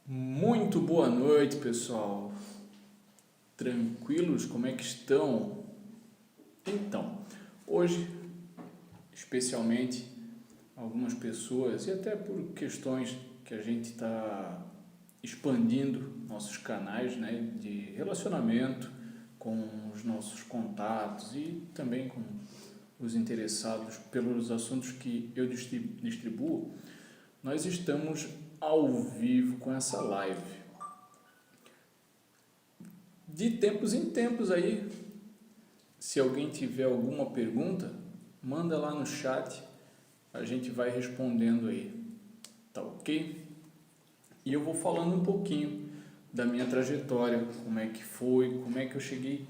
Muito boa noite, pessoal. Tranquilos? Como é que estão? Então, hoje, especialmente, algumas pessoas, e até por questões que a gente está expandindo nossos canais, né, de relacionamento com os nossos contatos e também com os interessados pelos assuntos que eu distribuo, nós estamos ao vivo com essa live. De tempos em tempos aí, se alguém tiver alguma pergunta, manda lá no chat, a gente vai respondendo aí, tá ok? E eu vou falando um pouquinho da minha trajetória, como é que foi, como é que eu cheguei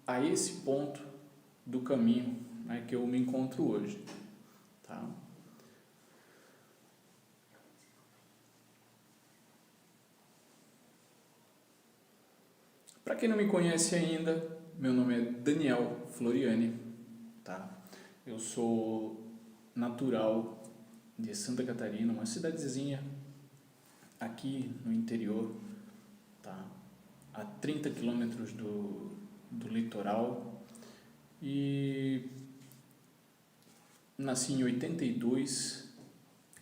a esse ponto do caminho, né, que eu me encontro hoje, tá? Para quem não me conhece ainda, meu nome é Daniel Floriani, tá? Eu sou natural de Santa Catarina, uma cidadezinha aqui no interior, tá? A 30 quilômetros do litoral, e nasci em 82,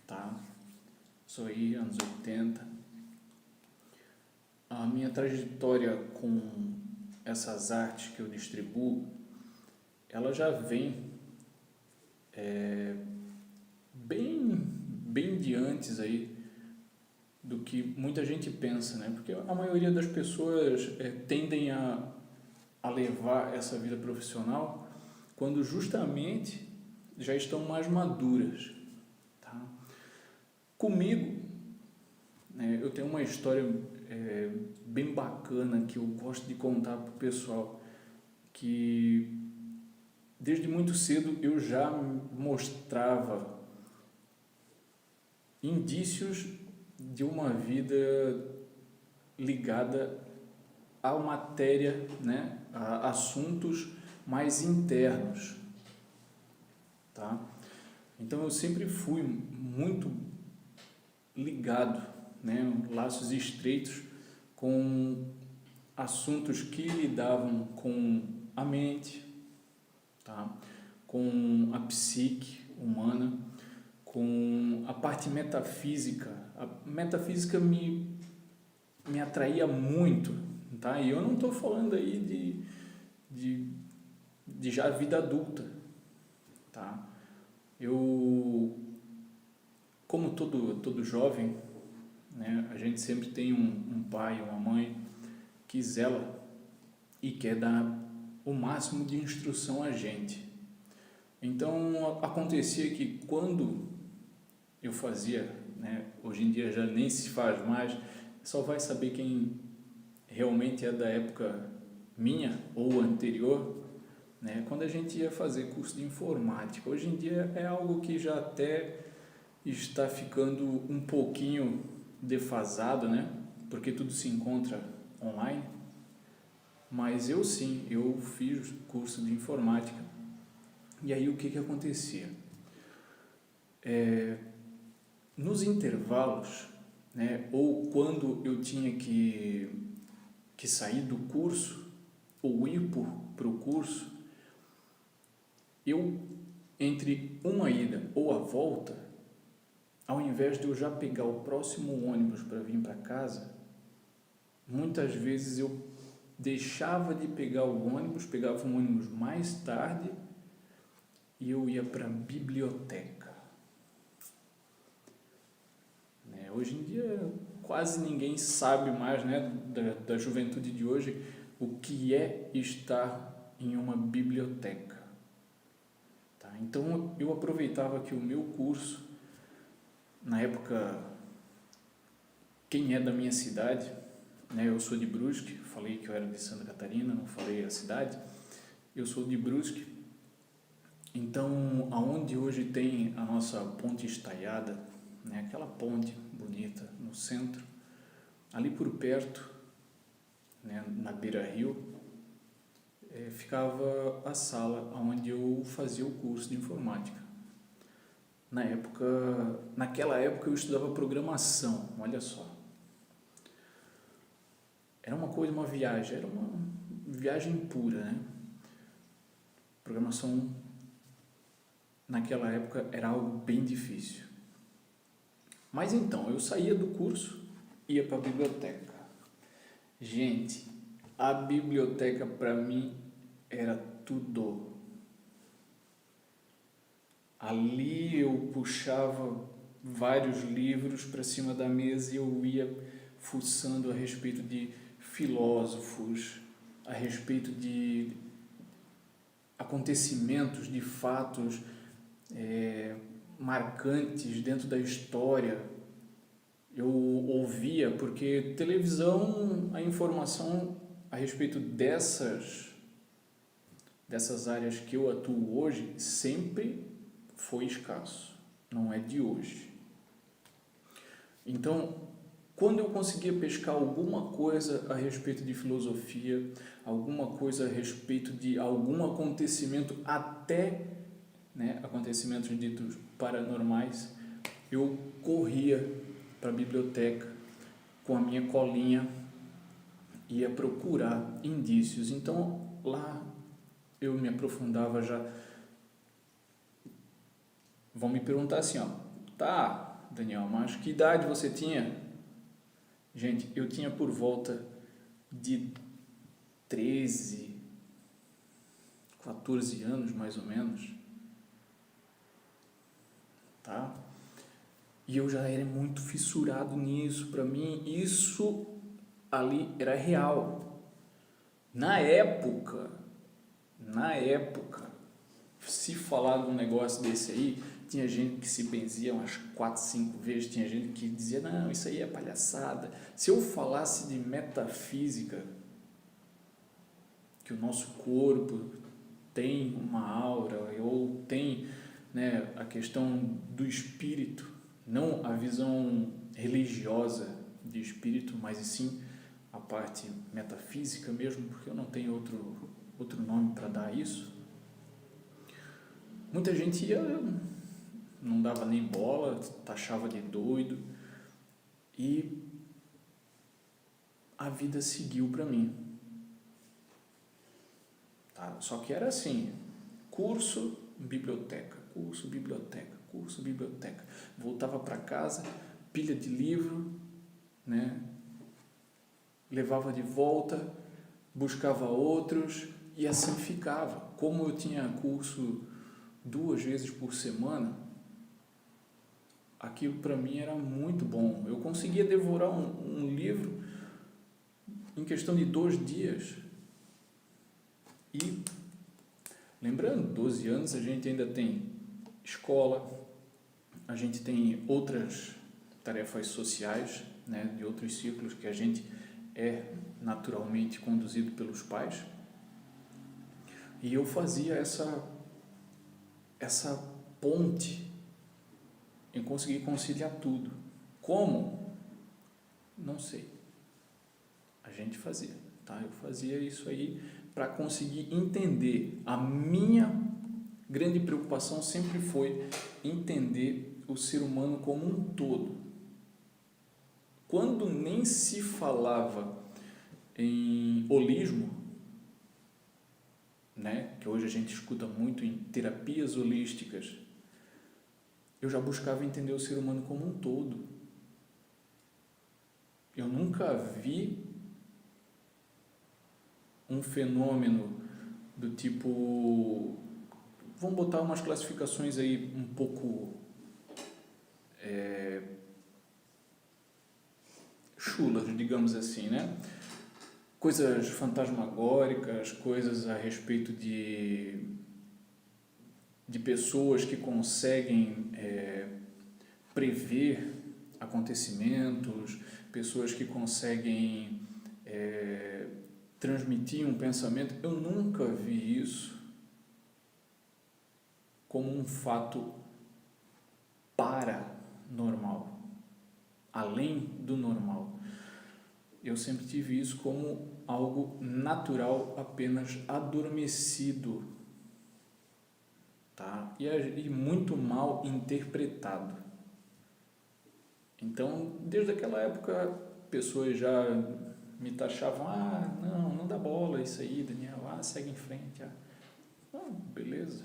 tá? Sou aí anos 80. A minha trajetória com essas artes que eu distribuo, ela já vem bem de antes aí do que muita gente pensa, né? Porque a maioria das pessoas tendem a levar essa vida profissional quando justamente já estão mais maduras, tá? Comigo, né, eu tenho uma história bem bacana que eu gosto de contar para o pessoal, que desde muito cedo eu já mostrava indícios de uma vida ligada à matéria, né, a assuntos mais internos, tá? Então eu sempre fui muito ligado, né, laços estreitos com assuntos que lidavam com a mente, tá? Com a psique humana, com a parte metafísica. A metafísica me atraía muito, tá? E eu não estou falando aí de já vida adulta, tá? Eu, como todo jovem, né, a gente sempre tem um pai, uma mãe que zela e quer dar o máximo de instrução a gente. Então acontecia que quando eu fazia, né, hoje em dia já nem se faz mais, só vai saber quem realmente é da época minha ou anterior, né, quando a gente ia fazer curso de informática. Hoje em dia é algo que já até está ficando um pouquinho defasado, né, porque tudo se encontra online, mas eu sim, eu fiz curso de informática. E aí o que acontecia? Nos intervalos, né, ou quando eu tinha que sair do curso ou ir para o curso, eu, entre uma ida ou a volta, ao invés de eu já pegar o próximo ônibus para vir para casa, muitas vezes eu deixava de pegar o ônibus, pegava um ônibus mais tarde e eu ia para a biblioteca. Hoje em dia quase ninguém sabe mais, né, da juventude de hoje, o que é estar em uma biblioteca, tá? Então eu aproveitava que o meu curso, na época, quem é da minha cidade, né, eu sou de Brusque, falei que eu era de Santa Catarina, não falei a cidade, eu sou de Brusque. Então aonde hoje tem a nossa ponte estaiada, né, aquela ponte bonita no centro, ali por perto, né, na beira-rio, ficava a sala onde eu fazia o curso de informática. Naquela época eu estudava programação, olha só. era uma coisa, uma viagem, era uma viagem pura, né? Programação naquela época era algo bem difícil. Mas então, eu saía do curso, ia para a biblioteca. Gente, a biblioteca para mim era tudo. Ali eu puxava vários livros para cima da mesa e eu ia fuçando a respeito de filósofos, a respeito de acontecimentos, de fatos marcantes dentro da história. Eu ouvia, porque televisão, a informação a respeito dessas áreas que eu atuo hoje sempre foi escasso, não é de hoje. Então, quando eu conseguia pescar alguma coisa a respeito de filosofia, alguma coisa a respeito de algum acontecimento, até acontecimentos ditos paranormais, eu corria para a biblioteca com a minha colinha, ia procurar indícios. Então, lá eu me aprofundava já. Vão me perguntar assim, tá, Daniel, mas que idade você tinha? Gente, eu tinha por volta de 13, 14 anos, mais ou menos, tá? E eu já era muito fissurado nisso. Para mim, isso ali era real. Na época, se falar de um negócio desse aí, tinha gente que se benzia umas 4, 5 vezes, tinha gente que dizia, não, isso aí é palhaçada. Se eu falasse de metafísica, que o nosso corpo tem uma aura, ou tem a questão do espírito, não a visão religiosa de espírito, mas e sim a parte metafísica mesmo, porque eu não tenho outro nome para dar isso. Muita gente não dava nem bola, taxava de doido, e a vida seguiu para mim. Tá? Só que era assim, curso, biblioteca, curso, biblioteca, curso, biblioteca. Voltava para casa, pilha de livro, levava de volta, buscava outros e assim ficava. Como eu tinha curso 2 vezes por semana, aquilo para mim era muito bom. Eu conseguia devorar um livro em questão de 2 dias. E, lembrando, 12 anos a gente ainda tem escola, a gente tem outras tarefas sociais, de outros ciclos que a gente é naturalmente conduzido pelos pais. E eu fazia essa ponte em conseguir conciliar tudo. Como? Não sei. A gente fazia, tá? Eu fazia isso aí para conseguir entender. A minha grande preocupação sempre foi entender o ser humano como um todo. Quando nem se falava em holismo, que hoje a gente escuta muito em terapias holísticas, eu já buscava entender o ser humano como um todo. Eu nunca vi um fenômeno do tipo... Vamos botar umas classificações aí um pouco chulas, digamos assim, coisas fantasmagóricas, coisas a respeito de pessoas que conseguem prever acontecimentos, pessoas que conseguem transmitir um pensamento. Eu nunca vi isso como um fato paranormal, além do normal. Eu sempre tive isso como algo natural, apenas adormecido, tá? E muito mal interpretado. Então, desde aquela época, pessoas já me taxavam, não dá bola isso aí, Daniel, segue em frente. Não, beleza.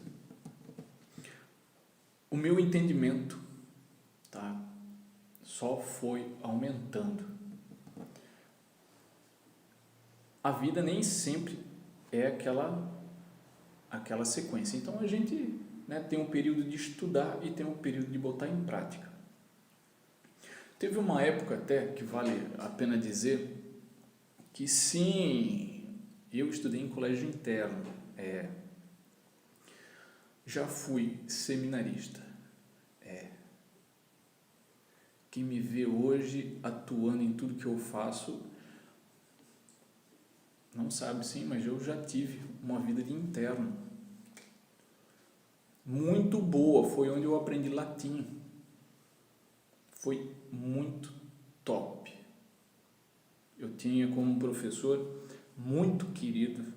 O meu entendimento, tá, só foi aumentando. A vida nem sempre é aquela sequência. Então a gente, né, tem um período de estudar e tem um período de botar em prática. Teve uma época até que vale a pena dizer que sim, eu estudei em colégio interno, já fui seminarista. Quem me vê hoje atuando em tudo que eu faço não sabe, sim, mas eu já tive uma vida de interno muito boa. Foi onde eu aprendi latim. Foi muito top. Eu tinha como um professor muito querido.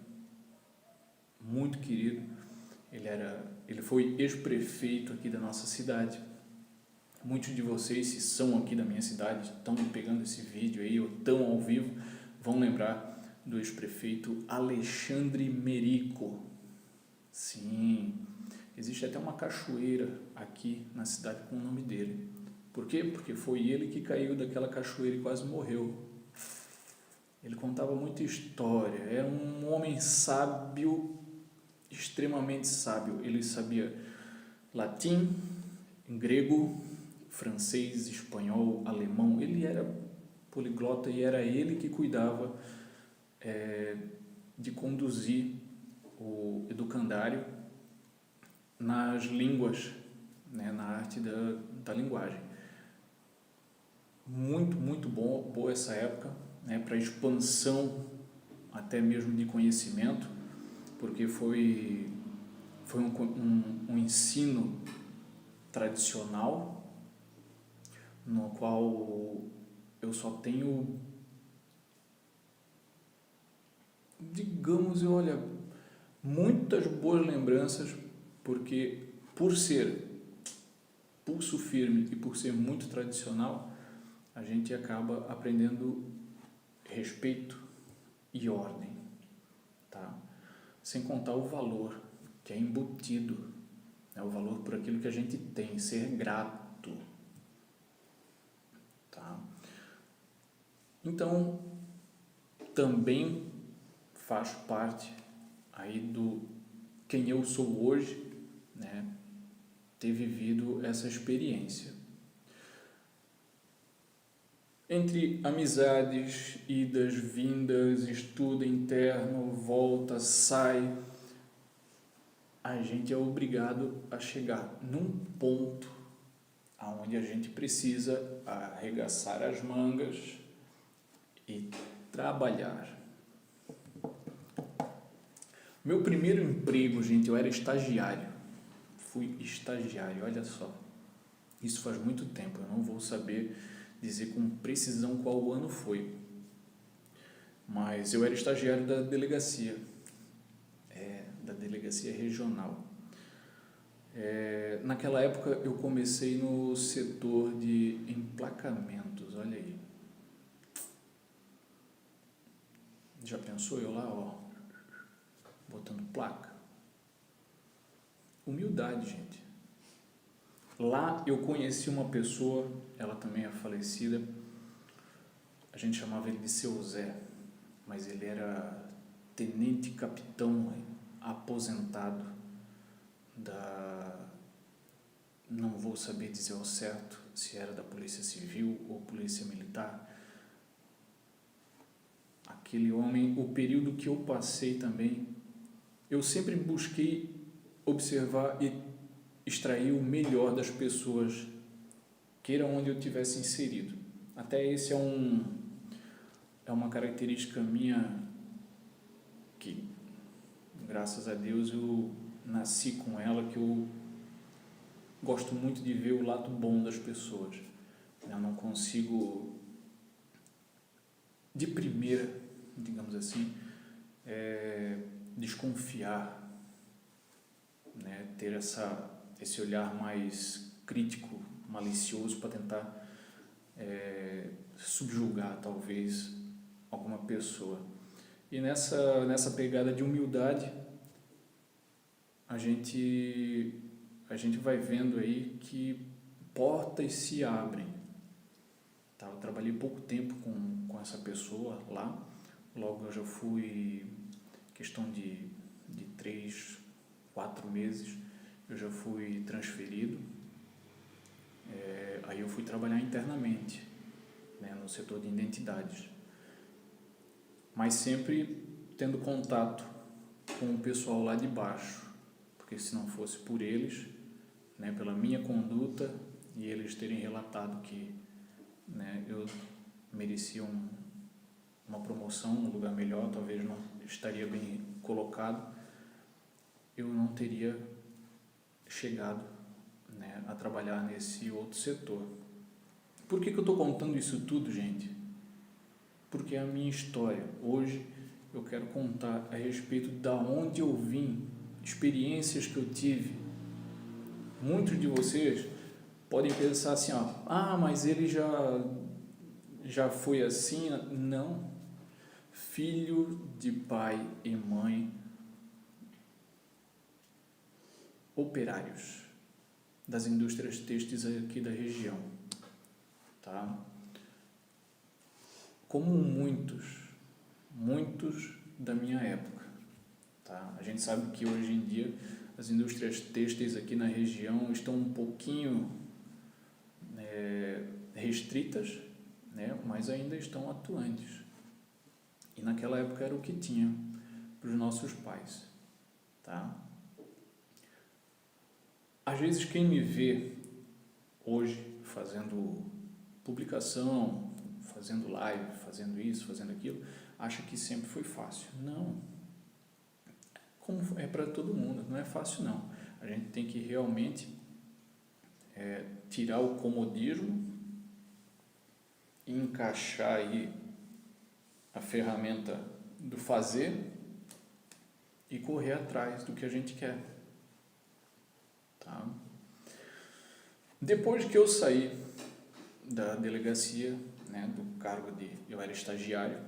Ele foi ex-prefeito aqui da nossa cidade. Muitos de vocês, se são aqui da minha cidade, estão pegando esse vídeo aí, ou estão ao vivo, vão lembrar do ex-prefeito Alexandre Merico. Sim, existe até uma cachoeira aqui na cidade com o nome dele. Por quê? Porque foi ele que caiu daquela cachoeira e quase morreu. Ele contava muita história, era um homem sábio, extremamente sábio. Ele sabia latim, grego, francês, espanhol, alemão. Ele era poliglota e era ele que cuidava de conduzir o educandário nas línguas, né, na arte da linguagem. Muito boa essa época, né, para expansão até mesmo de conhecimento, porque foi um ensino tradicional no qual eu só tenho, digamos, muitas boas lembranças, porque por ser pulso firme e por ser muito tradicional, a gente acaba aprendendo respeito e ordem, tá? Sem contar o valor que é embutido, né? O valor por aquilo que a gente tem, ser grato, tá? Então, também faz parte aí do quem eu sou hoje, né? Ter vivido essa experiência. Entre amizades, idas, vindas, estudo interno, volta, sai, a gente é obrigado a chegar num ponto onde a gente precisa arregaçar as mangas e trabalhar. Meu primeiro emprego, gente, eu era estagiário. Fui estagiário, olha só. Isso faz muito tempo, eu não vou saber dizer com precisão qual ano foi. Mas eu era estagiário da delegacia regional. Naquela época eu comecei no setor de emplacamentos, olha aí. Já pensou eu lá, botando placa? Humildade, gente. Lá eu conheci uma pessoa, ela também é falecida, a gente chamava ele de Seu Zé, mas ele era tenente capitão aposentado não vou saber dizer ao certo se era da Polícia Civil ou Polícia Militar. Aquele homem, o período que eu passei também, eu sempre busquei observar e extrair o melhor das pessoas, queira onde eu tivesse inserido. Até esse é uma característica minha que, graças a Deus, eu nasci com ela, que eu gosto muito de ver o lado bom das pessoas. Eu não consigo, de primeira, digamos assim, desconfiar, né? Ter esse olhar mais crítico, malicioso, para tentar subjugar, talvez, alguma pessoa. E nessa pegada de humildade, a gente vai vendo aí que portas se abrem. Tá? Eu trabalhei pouco tempo com essa pessoa lá, logo eu já fui, questão de 3, 4 meses, eu já fui transferido. Aí eu fui trabalhar internamente, né, no setor de identidades, mas sempre tendo contato com o pessoal lá de baixo, porque se não fosse por eles, né, pela minha conduta e eles terem relatado que, né, eu merecia uma promoção, um lugar melhor, talvez não estaria bem colocado, eu não teria chegado, né, a trabalhar nesse outro setor. Por que eu estou contando isso tudo, gente? Porque é a minha história. Hoje eu quero contar a respeito da onde eu vim, experiências que eu tive. Muitos de vocês podem pensar assim, ó, mas ele já foi assim. Não. Filho de pai e mãe operários das indústrias têxteis aqui da região, tá? Como muitos da minha época, tá? A gente sabe que hoje em dia as indústrias têxteis aqui na região estão um pouquinho restritas, né? Mas ainda estão atuantes. E naquela época era o que tinha para os nossos pais, tá? Às vezes quem me vê hoje fazendo publicação, fazendo live, fazendo isso, fazendo aquilo, acha que sempre foi fácil. Não. Como é para todo mundo, não é fácil não. A gente tem que realmente tirar o comodismo e encaixar aí a ferramenta do fazer e correr atrás do que a gente quer. Tá? Depois que eu saí da delegacia, né, do cargo de eu era estagiário,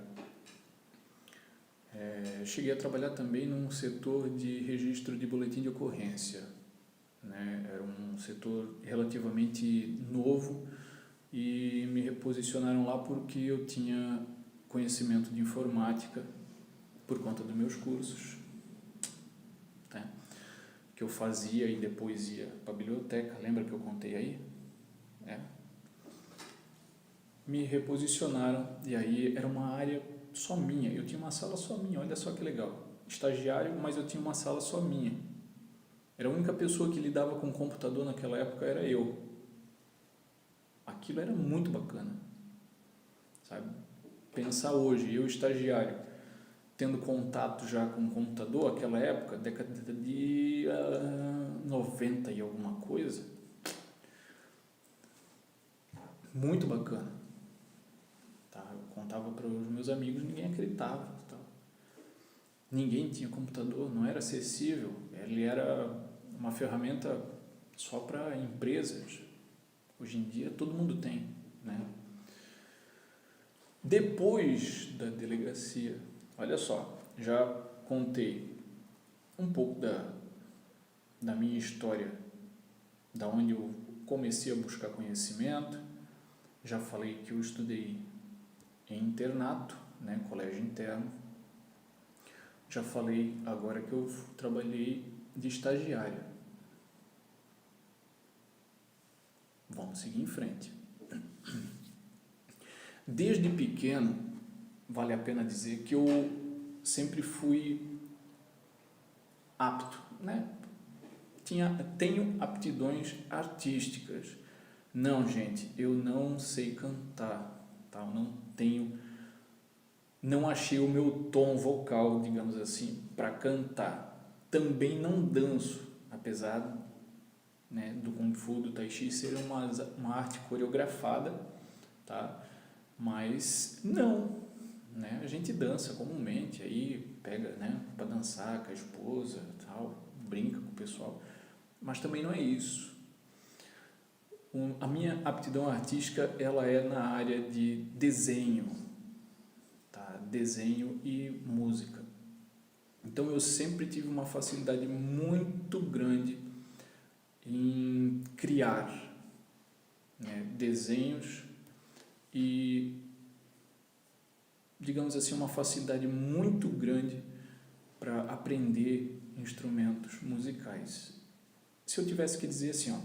cheguei a trabalhar também num setor de registro de boletim de ocorrência, né? Era um setor relativamente novo e me reposicionaram lá porque eu tinha conhecimento de informática por conta dos meus cursos, né, que eu fazia e depois ia para a biblioteca. Lembra que eu contei aí? Me reposicionaram e aí era uma área só minha. Eu tinha uma sala só minha, olha só que legal. Estagiário, mas eu tinha uma sala só minha. Era a única pessoa que lidava com o computador naquela época, era eu. Aquilo era muito bacana, sabe? Pensar hoje, eu estagiário, tendo contato já com o computador, aquela época, década de 90 e alguma coisa, muito bacana. Tá? Eu contava para os meus amigos, ninguém acreditava. Tá? Ninguém tinha computador, não era acessível, ele era uma ferramenta só para empresas. Hoje em dia todo mundo tem, né? Depois da delegacia, olha só, já contei um pouco da minha história, da onde eu comecei a buscar conhecimento. Já falei que eu estudei em internato, né, colégio interno. Já falei agora que eu trabalhei de estagiário. Vamos seguir em frente. Desde pequeno, vale a pena dizer que eu sempre fui apto, né? Tenho aptidões artísticas. Não, gente, eu não sei cantar, tá? Eu não achei o meu tom vocal, digamos assim, para cantar. Também não danço, apesar, né, do Kung Fu, do Tai Chi ser uma arte coreografada, tá? Mas não, né? A gente dança comumente, aí pega, né, para dançar com a esposa, tal, brinca com o pessoal, mas também não é isso. A minha aptidão artística, ela é na área de desenho, tá? tá? Desenho e música. Então eu sempre tive uma facilidade muito grande em criar, né, desenhos e, digamos assim, uma facilidade muito grande para aprender instrumentos musicais. Se eu tivesse que dizer assim, ó,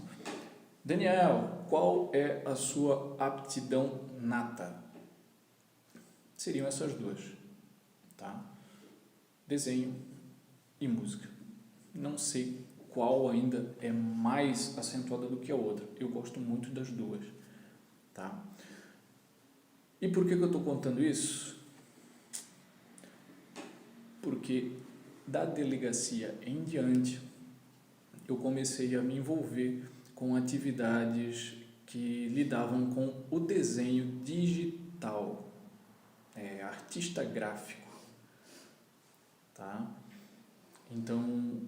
Daniel, qual é a sua aptidão nata? Seriam essas duas, tá? Desenho e música. Não sei qual ainda é mais acentuada do que a outra. Eu gosto muito das duas, tá? E por que eu estou contando isso? Porque da delegacia em diante eu comecei a me envolver com atividades que lidavam com o desenho digital, artista gráfico, tá? Então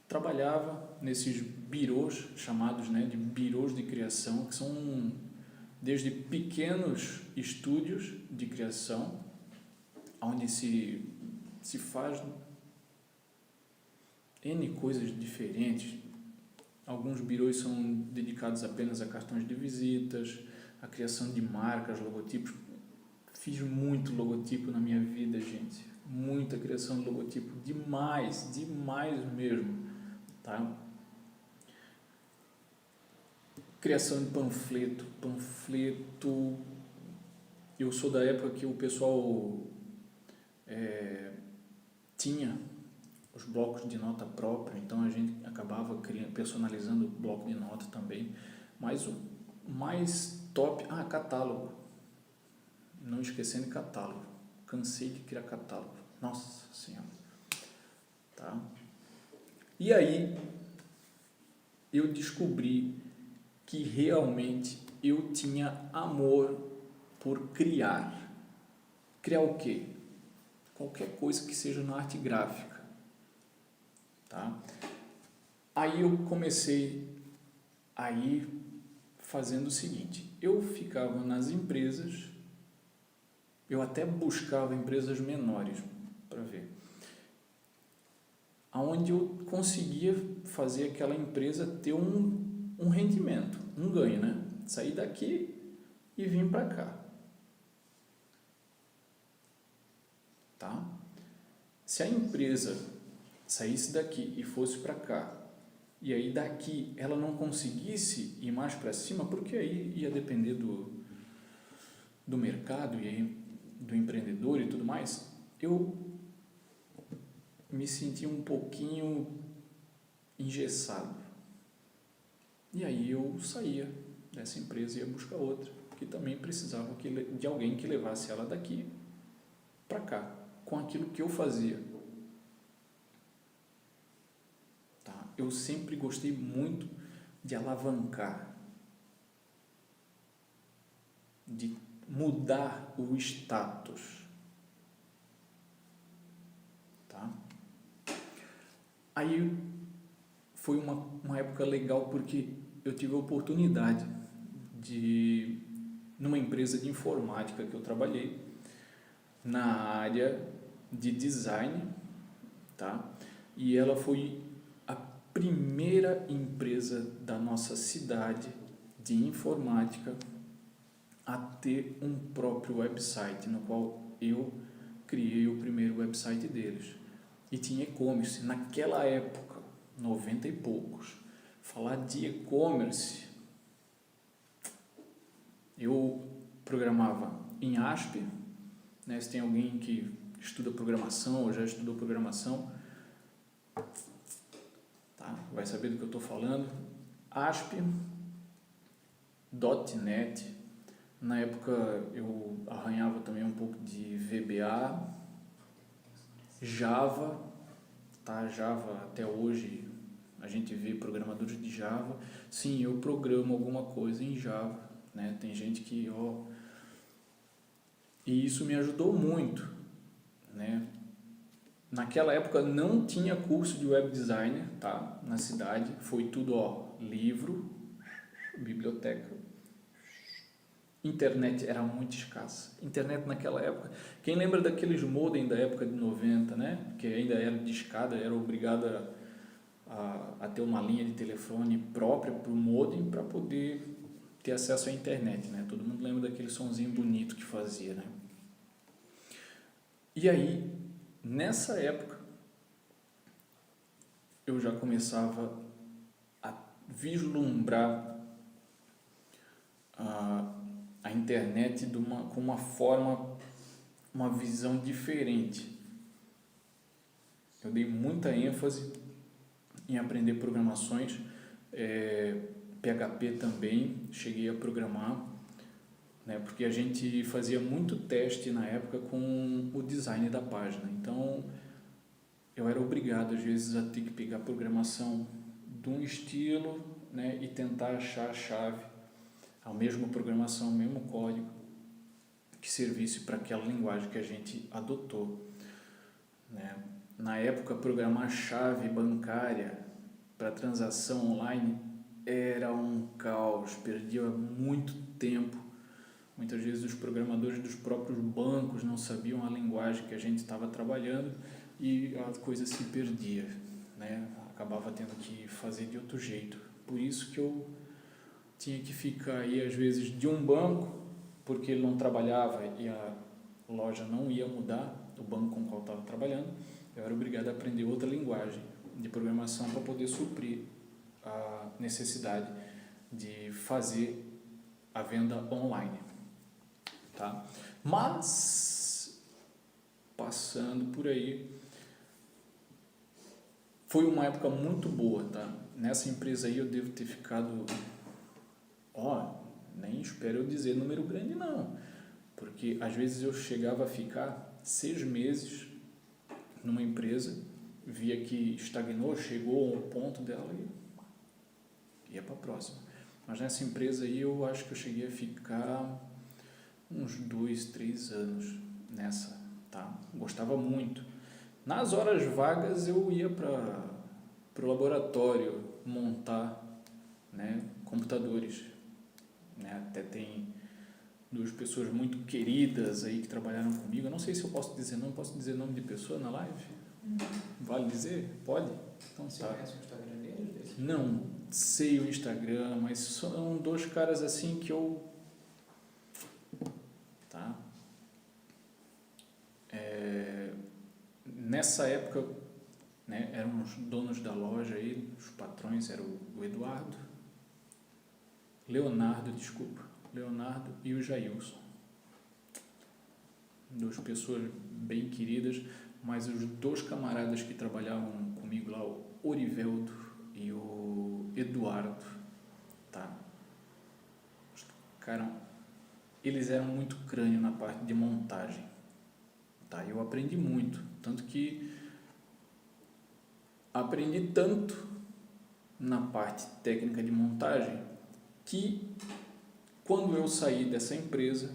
trabalhava nesses birôs chamados, né, de birôs de criação, que são desde pequenos estúdios de criação, onde se faz N coisas diferentes. Alguns birôs são dedicados apenas a cartões de visitas, a criação de marcas, logotipos. Fiz muito logotipo na minha vida, gente. Muita criação de logotipo. Demais, demais mesmo. Tá? Criação de panfleto. Eu sou da época que o pessoal tinha os blocos de nota própria, então a gente acabava personalizando o bloco de nota também. Mas o mais top... catálogo. Não esquecendo de catálogo. Cansei de criar catálogo. Nossa Senhora. Tá? E aí, eu descobri que realmente eu tinha amor por criar. Criar o quê? Qualquer coisa que seja na arte gráfica. Tá? Aí eu comecei a ir fazendo o seguinte, eu ficava nas empresas, eu até buscava empresas menores para ver, aonde eu conseguia fazer aquela empresa ter um rendimento, um ganho, né? Sair daqui e vir para cá. Tá? Se a empresa saísse daqui e fosse para cá, e aí daqui ela não conseguisse ir mais para cima, porque aí ia depender do mercado e aí do empreendedor e tudo mais, eu me senti um pouquinho engessado. E aí eu saía dessa empresa e ia buscar outra, que também precisava de alguém que levasse ela daqui para cá, com aquilo que eu fazia. Tá? Eu sempre gostei muito de alavancar, de mudar o status. Tá? Aí foi uma época legal porque eu tive a oportunidade de, numa empresa de informática que eu trabalhei, na área de design, tá? E ela foi a primeira empresa da nossa cidade de informática a ter um próprio website, no qual eu criei o primeiro website deles. E tinha e-commerce. Naquela época, 90 e poucos, falar de e-commerce, eu programava em ASP, né? Se tem alguém que estuda programação ou já estudou programação, tá? Vai saber do que eu estou falando. ASP, .NET, na época eu arranhava também um pouco de VBA, Java, tá? Java até hoje a gente vê programadores de Java. Sim, eu programo alguma coisa em Java, né? Tem gente que, e isso me ajudou muito, né? Naquela época não tinha curso de web designer, tá? Na cidade, foi tudo, livro, biblioteca. Internet era muito escassa. Internet naquela época. Quem lembra daqueles modem da época de 90, né? Que ainda era de escada, era obrigada a ter uma linha de telefone própria para o modem para poder ter acesso à internet, né? Todo mundo lembra daquele sonzinho bonito que fazia, né? E aí, nessa época, eu já começava a vislumbrar a internet com uma forma, uma visão diferente. Eu dei muita ênfase em aprender programações, PHP também, cheguei a programar, né, porque a gente fazia muito teste na época com o design da página. Então, eu era obrigado, às vezes, a ter que pegar a programação de um estilo, né, e tentar achar a chave, a mesma programação, o mesmo código, que servisse para aquela linguagem que a gente adotou, né? Na época, programar chave bancária para transação online era um caos, perdia muito tempo. Muitas vezes os programadores dos próprios bancos não sabiam a linguagem que a gente estava trabalhando e a coisa se perdia, né? Acabava tendo que fazer de outro jeito. Por isso que eu tinha que ficar aí às vezes de um banco, porque ele não trabalhava e a loja não ia mudar, o banco com o qual estava trabalhando, eu era obrigado a aprender outra linguagem de programação para poder suprir a necessidade de fazer a venda online, tá? Mas, passando por aí, foi uma época muito boa, tá? Nessa empresa aí eu devo ter ficado, nem espero eu dizer número grande não, porque às vezes eu chegava a ficar 6 meses numa empresa, via que estagnou, chegou ao ponto dela e ia para a próxima. Mas nessa empresa aí eu acho que eu cheguei a ficar uns 2, 3 anos nessa, tá? Gostava muito. Nas horas vagas eu ia para o laboratório montar, né, computadores, né? Até tem 2 pessoas muito queridas aí que trabalharam comigo. Eu não sei se eu posso dizer nome, posso dizer nome de pessoa na live? Vale dizer? Pode? Então Você tá. conhece o Instagram deles? Não sei o Instagram, mas são 2 caras assim que eu... Tá? Nessa época, né, eram os donos da loja aí, os patrões eram o Leonardo e o Jailson. 2 pessoas bem queridas, mas os 2 camaradas que trabalhavam comigo lá, o Oriveldo e o Eduardo, tá? Cara, eles eram muito crânio na parte de montagem, tá? Eu aprendi muito, tanto que aprendi tanto na parte técnica de montagem que quando eu saí dessa empresa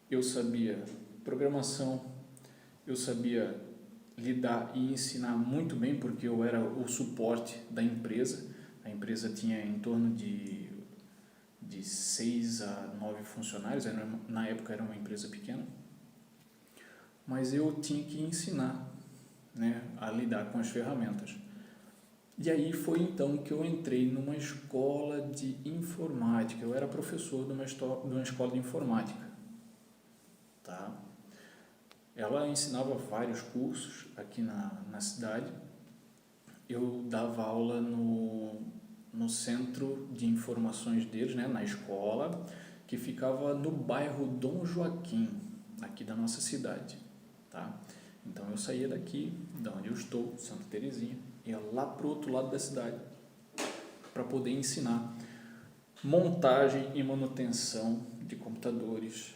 eu sabia programação, eu sabia lidar e ensinar muito bem, porque eu era o suporte da empresa. A empresa tinha em torno de 6 a 9 funcionários, na época era uma empresa pequena, mas eu tinha que ensinar, né, a lidar com as ferramentas. E aí foi então que eu entrei numa escola de informática. Eu era professor de uma escola de informática, tá? Ela ensinava vários cursos aqui na cidade. Eu dava aula no centro de informações deles, né, na escola, que ficava no bairro Dom Joaquim, aqui da nossa cidade, tá? Então eu saía daqui, de onde eu estou, Santa Terezinha, ia lá para o outro lado da cidade para poder ensinar montagem e manutenção de computadores,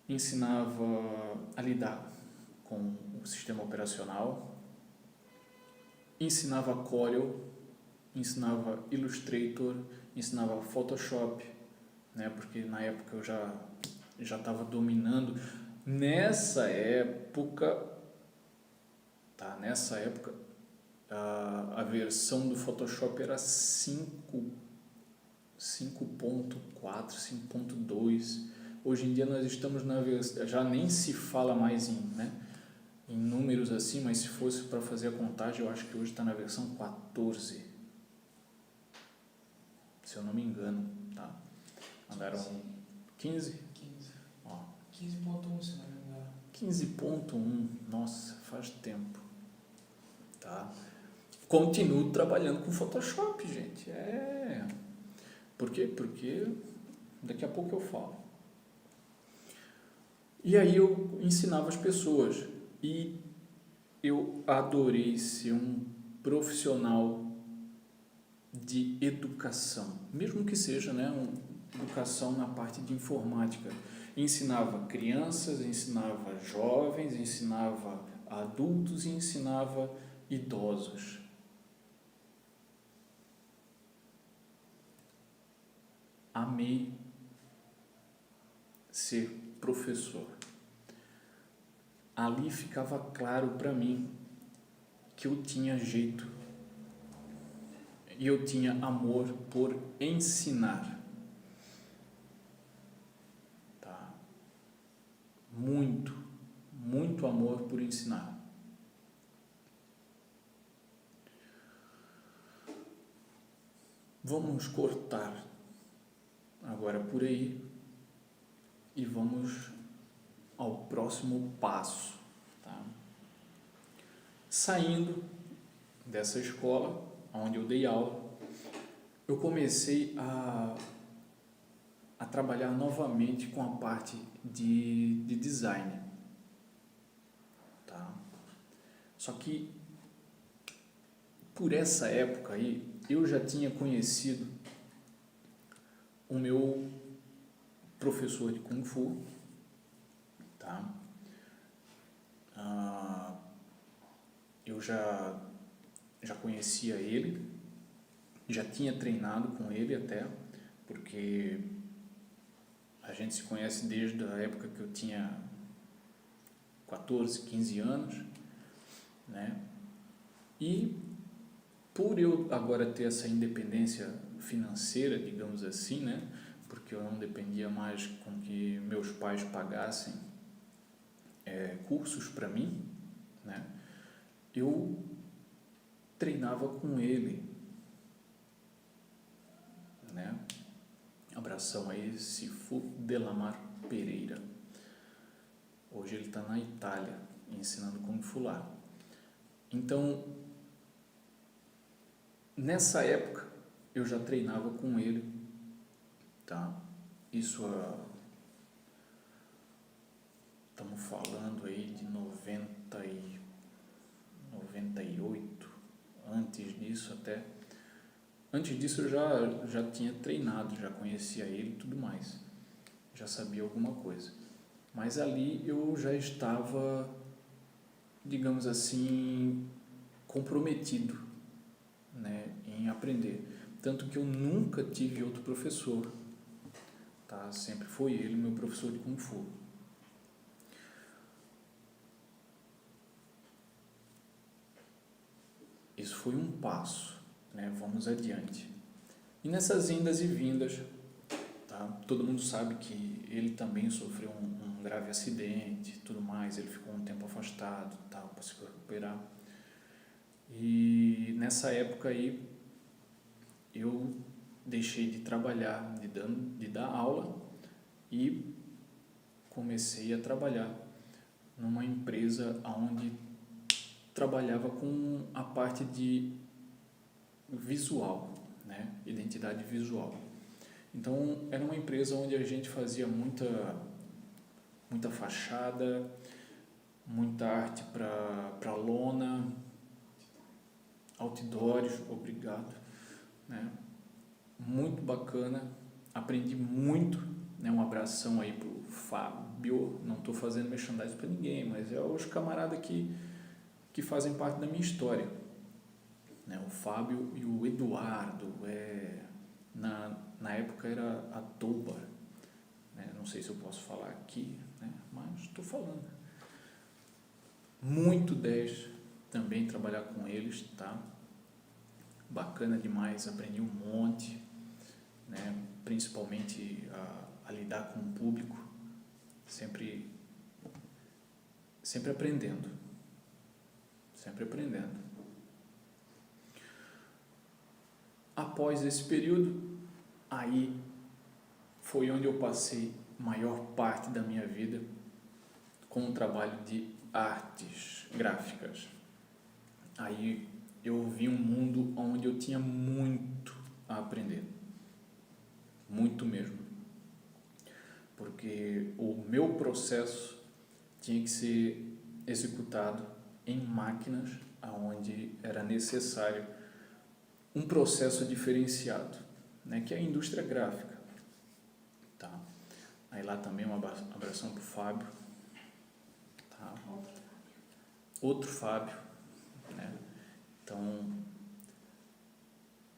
ensinava a lidar com o sistema operacional, ensinava Corel, ensinava Illustrator, ensinava Photoshop, né? Porque na época eu já estava dominando. Nessa época, a versão do Photoshop era 5 5.4, 5.2. Hoje em dia nós estamos na versão, já nem se fala mais em números assim, mas se fosse para fazer a contagem, eu acho que hoje está na versão 14, se eu não me engano, tá? Andaram 15? 15. Ó, 15.1, se não me engano. 15.1, nossa, faz tempo, tá? Continuo trabalhando com Photoshop, gente, Por quê? Porque daqui a pouco eu falo. E aí eu ensinava as pessoas e eu adorei ser um profissional de educação, mesmo que seja educação na parte de informática. Ensinava crianças, ensinava jovens, ensinava adultos e ensinava idosos. Amei ser professor. Ali ficava claro para mim que eu tinha jeito e eu tinha amor por ensinar. Tá? Muito, muito amor por ensinar. Vamos cortar agora por aí e vamos ao próximo passo, tá? Saindo dessa escola onde eu dei aula, eu comecei a trabalhar novamente com a parte de design, tá? Só que por essa época aí eu já tinha conhecido o meu professor de Kung Fu, tá? Eu já conhecia ele, já tinha treinado com ele até, porque a gente se conhece desde a época que eu tinha 14, 15 anos, né? E por eu agora ter essa independência financeira, digamos assim, né? Porque eu não dependia mais com que meus pais pagassem cursos para mim, né? Eu treinava com ele, né? Abração aí, Sifu Delamar Pereira. Hoje ele está na Itália, ensinando Kung Fu lá. Então, nessa época, eu já treinava com ele, tá? Isso estamos falando aí de 98, antes disso até. Antes disso eu já tinha treinado, já conhecia ele e tudo mais, já sabia alguma coisa. Mas ali eu já estava, digamos assim, comprometido, né, em aprender. Tanto que eu nunca tive outro professor, tá? Sempre foi ele meu professor de Kung Fu. Isso foi um passo, né? Vamos adiante. E nessas indas e vindas, tá? Todo mundo sabe que ele também sofreu um grave acidente, tudo mais. Ele ficou um tempo afastado, tal, para se recuperar. E nessa época aí eu deixei de trabalhar, de dar aula e comecei a trabalhar numa empresa onde trabalhava com a parte de visual, né? Identidade visual. Então era uma empresa onde a gente fazia muita fachada, muita arte para lona, outdoors, obrigado, né? Muito bacana, aprendi muito, né? Um abração aí pro Fábio, não estou fazendo merchandising para ninguém, mas é os camaradas que fazem parte da minha história, né? O Fábio e o Eduardo, na época era a Toba, né? Não sei se eu posso falar aqui, né? Mas estou falando. Muito 10 também trabalhar com eles, tá? Bacana demais, aprendi um monte, né? Principalmente a lidar com o público, sempre aprendendo, sempre aprendendo. Após esse período, aí foi onde eu passei a maior parte da minha vida com o trabalho de artes gráficas. Aí eu vi um mundo onde eu tinha muito a aprender, muito mesmo, porque o meu processo tinha que ser executado em máquinas onde era necessário um processo diferenciado, né, que é a indústria gráfica. Tá? Aí lá também um abração para o Fábio. Tá? Outro Fábio, né? Então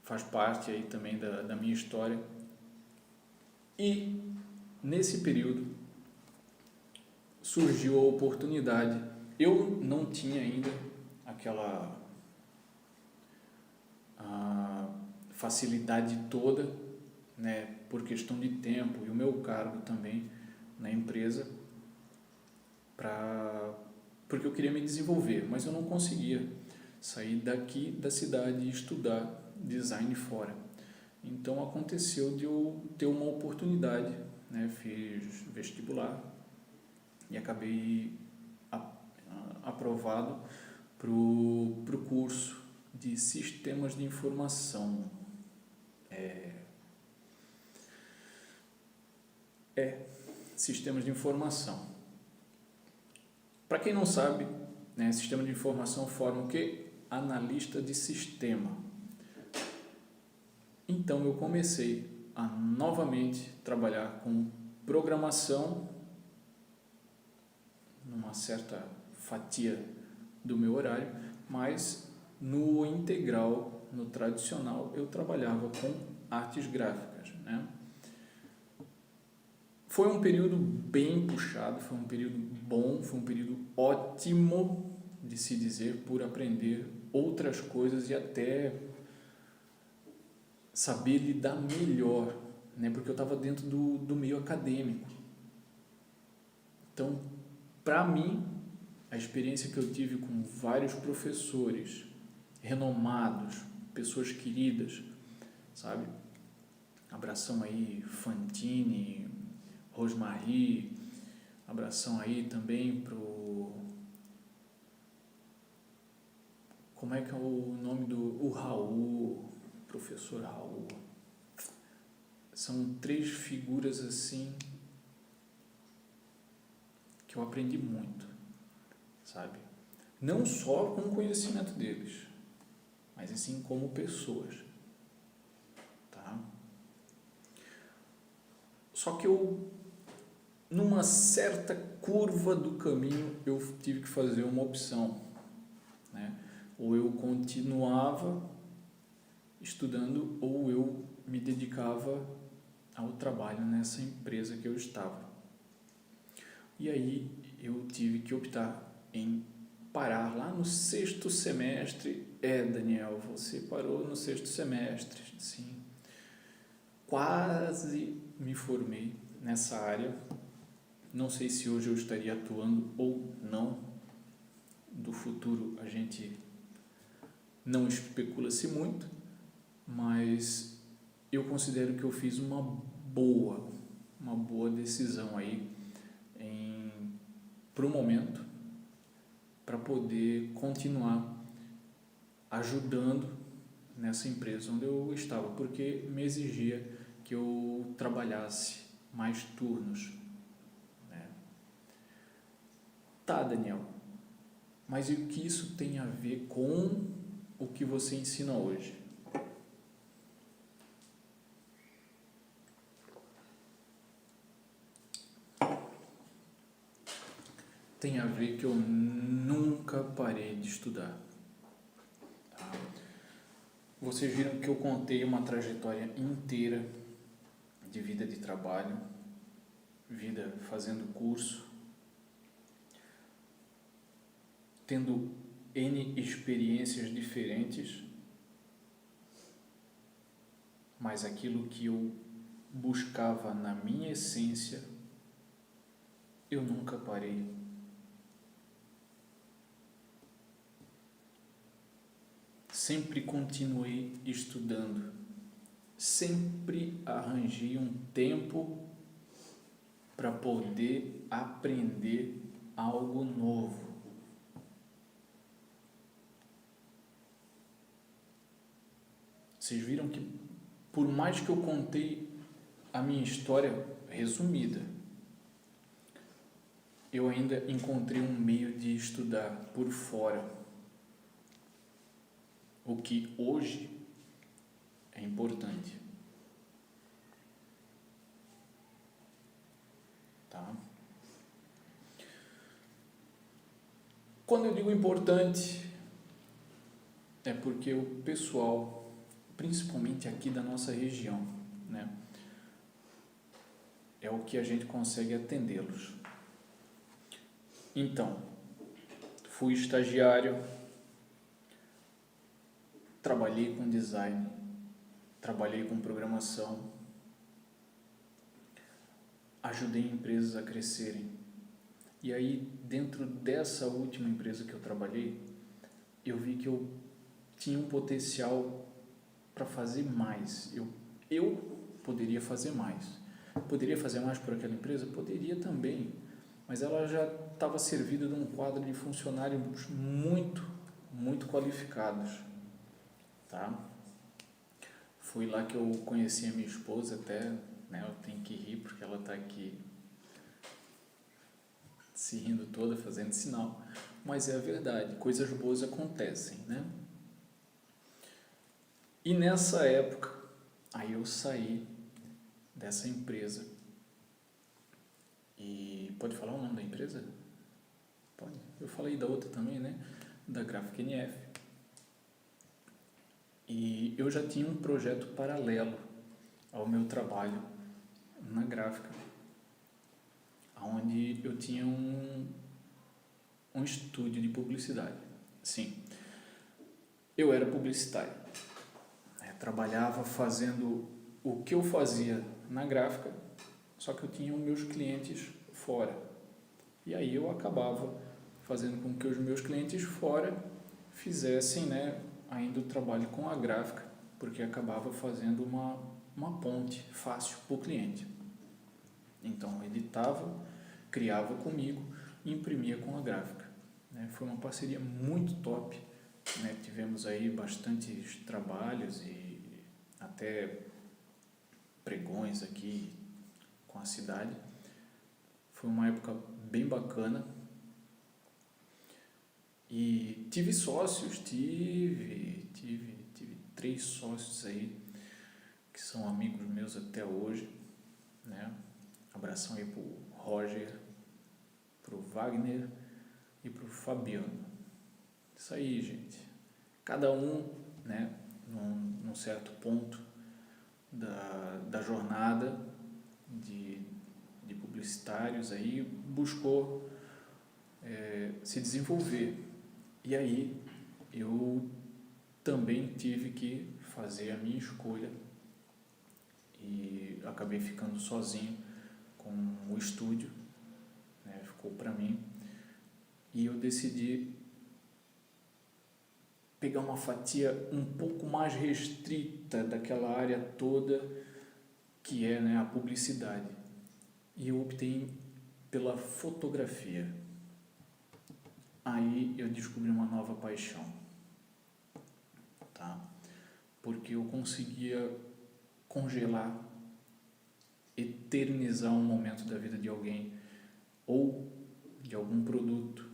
faz parte aí também da minha história. E nesse período surgiu a oportunidade. Eu não tinha ainda aquela facilidade toda, né, por questão de tempo e o meu cargo também na empresa, porque eu queria me desenvolver, mas eu não conseguia sair daqui da cidade e estudar design fora. Então aconteceu de eu ter uma oportunidade, né, fiz vestibular e acabei aprovado pro curso de sistemas de informação. Sistemas de informação. Para quem não sabe, né, sistema de informação forma o quê? Analista de sistema. Então eu comecei a novamente trabalhar com programação numa certa fatia do meu horário, mas no integral, no tradicional, eu trabalhava com artes gráficas, né? Foi um período bem puxado, foi um período bom, foi um período ótimo de se dizer, por aprender outras coisas e até saber lidar melhor, né? Porque eu estava dentro do meio acadêmico. Então, para mim, a experiência que eu tive com vários professores renomados, pessoas queridas, sabe? Abração aí, Fantini, Rosmarie, abração aí também pro... Como é que é o nome o Raul, professor Raul. São 3 figuras assim que eu aprendi muito, sabe? Não só com o conhecimento deles, mas assim como pessoas, tá? Só que numa certa curva do caminho, eu tive que fazer uma opção, né? Ou eu continuava estudando, ou eu me dedicava ao trabalho nessa empresa que eu estava. E aí eu tive que optar em parar lá no 6º semestre. Daniel, você parou no 6º semestre, sim. Quase me formei nessa área. Não sei se hoje eu estaria atuando ou não. Do futuro a gente não especula-se muito, mas eu considero que eu fiz uma boa decisão aí para o momento, para poder continuar ajudando nessa empresa onde eu estava, porque me exigia que eu trabalhasse mais turnos, né? Tá, Daniel, mas e o que isso tem a ver com o que você ensina hoje? Tem a ver que eu nunca parei de estudar. Tá? Vocês viram que eu contei uma trajetória inteira de vida de trabalho, vida fazendo curso, tendo N experiências diferentes, mas aquilo que eu buscava na minha essência, eu nunca parei. Sempre continuei estudando, sempre arranjei um tempo para poder aprender algo novo. Vocês viram que, por mais que eu contei a minha história resumida, eu ainda encontrei um meio de estudar por fora, o que hoje é importante. Tá? Quando eu digo importante, é porque o pessoal, principalmente aqui da nossa região, né, é o que a gente consegue atendê-los. Então, fui estagiário, trabalhei com design, trabalhei com programação, ajudei empresas a crescerem. E aí, dentro dessa última empresa que eu trabalhei, eu vi que eu tinha um potencial para fazer mais. Eu poderia fazer mais. Poderia fazer mais por aquela empresa? Poderia também. Mas ela já estava servida de um quadro de funcionários muito qualificados. Tá? Foi lá que eu conheci a minha esposa até, né? Eu tenho que rir porque ela está aqui se rindo toda, fazendo sinal. Mas é a verdade, coisas boas acontecem, né? E nessa época, aí eu saí dessa empresa. E pode falar o nome da empresa? Pode. Eu falei da outra também, né? Da Gráfica NF. E eu já tinha um projeto paralelo ao meu trabalho na gráfica, onde eu tinha um estúdio de publicidade. Sim, eu era publicitário, trabalhava fazendo o que eu fazia na gráfica, só que eu tinha os meus clientes fora. E aí eu acabava fazendo com que os meus clientes fora fizessem, né, ainda o trabalho com a gráfica, porque acabava fazendo uma ponte fácil para o cliente. Então, eu editava, criava comigo e imprimia com a gráfica. Né? Foi uma parceria muito top. Né? Tivemos aí bastantes trabalhos e até pregões aqui com a cidade. Foi uma época bem bacana. E tive sócios, tive 3 sócios aí, que são amigos meus até hoje, né? Abração aí pro Roger, pro Wagner e pro Fabiano. Isso aí, gente. Cada um, né, num certo ponto da jornada de publicitários aí, buscou se desenvolver. E aí eu também tive que fazer a minha escolha e acabei ficando sozinho com o estúdio, né, ficou para mim, e eu decidi pegar uma fatia um pouco mais restrita daquela área toda que é, né, a publicidade, e eu optei pela fotografia. Aí eu descobri uma nova paixão, tá? Porque eu conseguia congelar, eternizar um momento da vida de alguém ou de algum produto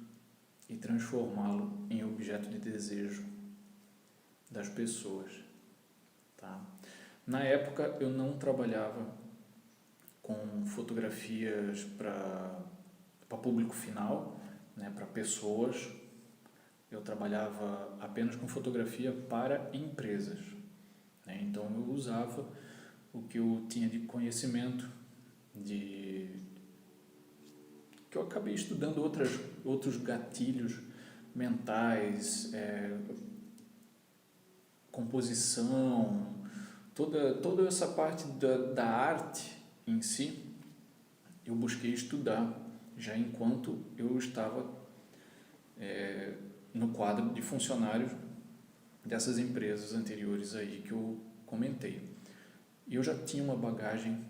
e transformá-lo em objeto de desejo das pessoas, tá? Na época eu não trabalhava com fotografias para público final, né, para pessoas. Eu trabalhava apenas com fotografia para empresas, né? Então eu usava o que eu tinha de conhecimento, que eu acabei estudando outros gatilhos mentais, composição, toda essa parte da arte em si, eu busquei estudar, já enquanto eu estava no quadro de funcionários dessas empresas anteriores aí que eu comentei. E eu já tinha uma bagagem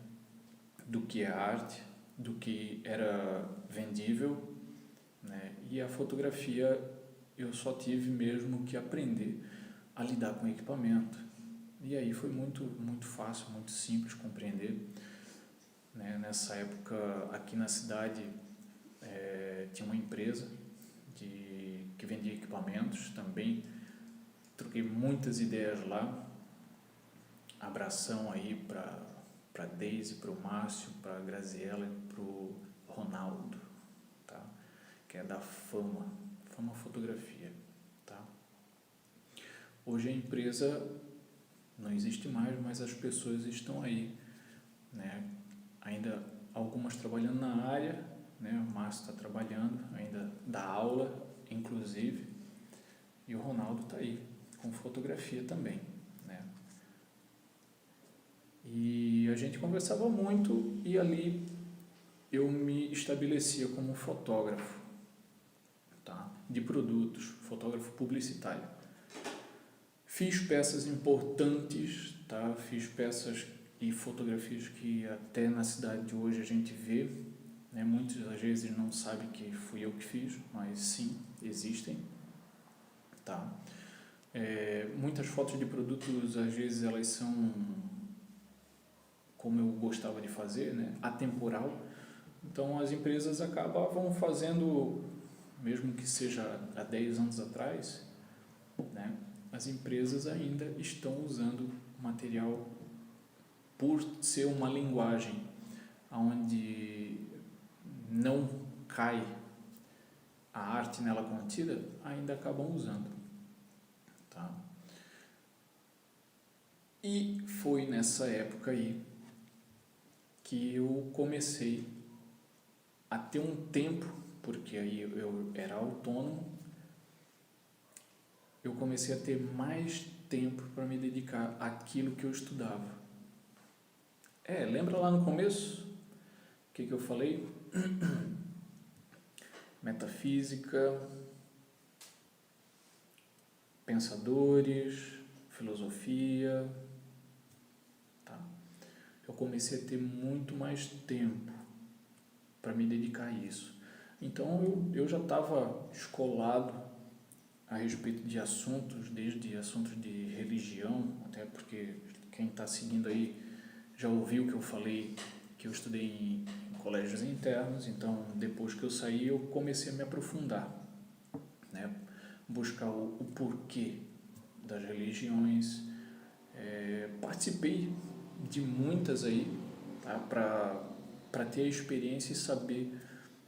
do que é arte, do que era vendível, né? E a fotografia eu só tive mesmo que aprender a lidar com o equipamento. E aí foi muito fácil, muito simples compreender, né? Nessa época aqui na cidade tinha uma empresa que vendia equipamentos também, troquei muitas ideias lá. Abração aí para Deise, para o Márcio, para a Graziela e para o Ronaldo, tá? Que é da Fama Fotografia, tá? Hoje a empresa não existe mais, mas as pessoas estão aí, né? Ainda algumas trabalhando na área, né? O Márcio está trabalhando, ainda dá aula, inclusive, e o Ronaldo está aí, com fotografia também, né? E a gente conversava muito e ali eu me estabelecia como fotógrafo, tá? De produtos, fotógrafo publicitário. Fiz peças importantes, tá? Fiz peças e fotografias que até na cidade de hoje a gente vê, né? Muitas das vezes não sabem que fui eu que fiz, mas sim, existem, tá? Muitas fotos de produtos, às vezes elas são, como eu gostava de fazer, né? Atemporal. Então as empresas acabavam fazendo, mesmo que seja há 10 anos atrás, né? As empresas ainda estão usando material, por ser uma linguagem onde não cai a arte nela contida, ainda acabam usando, tá? E foi nessa época aí que eu comecei a ter um tempo, porque aí eu era autônomo, eu comecei a ter mais tempo para me dedicar àquilo que eu estudava. Lembra lá no começo o que eu falei? Metafísica, pensadores, filosofia, tá? Eu comecei a ter muito mais tempo para me dedicar a isso. Então eu já estava escolado a respeito de assuntos, desde assuntos de religião, até porque quem está seguindo aí já ouviu que eu falei que eu estudei em colégios internos. Então depois que eu saí eu comecei a me aprofundar, né? Buscar o porquê das religiões. Participei de muitas aí, tá? Para ter a experiência e saber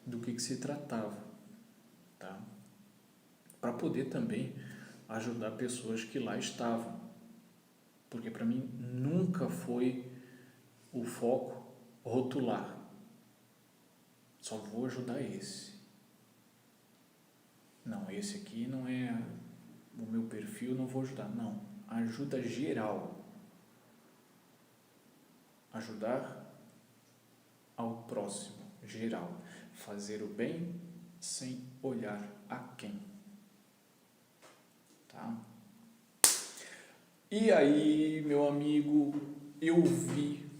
do que se tratava, tá? Para poder também ajudar pessoas que lá estavam, porque para mim nunca foi o foco rotular, só vou ajudar esse. Não, esse aqui não é o meu perfil, não vou ajudar. Não, ajuda geral. Ajudar ao próximo, geral. Fazer o bem sem olhar a quem. Tá? E aí, meu amigo, eu vi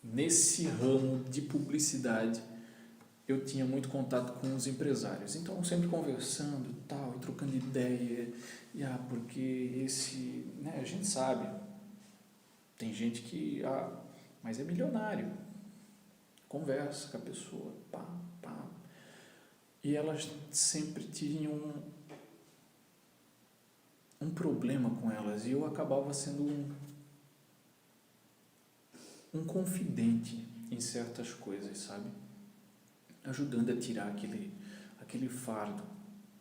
nesse ramo de publicidade, eu tinha muito contato com os empresários, então sempre conversando tal, e trocando ideia, porque esse, né, a gente sabe, tem gente que, mas é milionário, conversa com a pessoa, pá, e elas sempre tinham um problema com elas, e eu acabava sendo um confidente em certas coisas, sabe? Ajudando a tirar aquele fardo,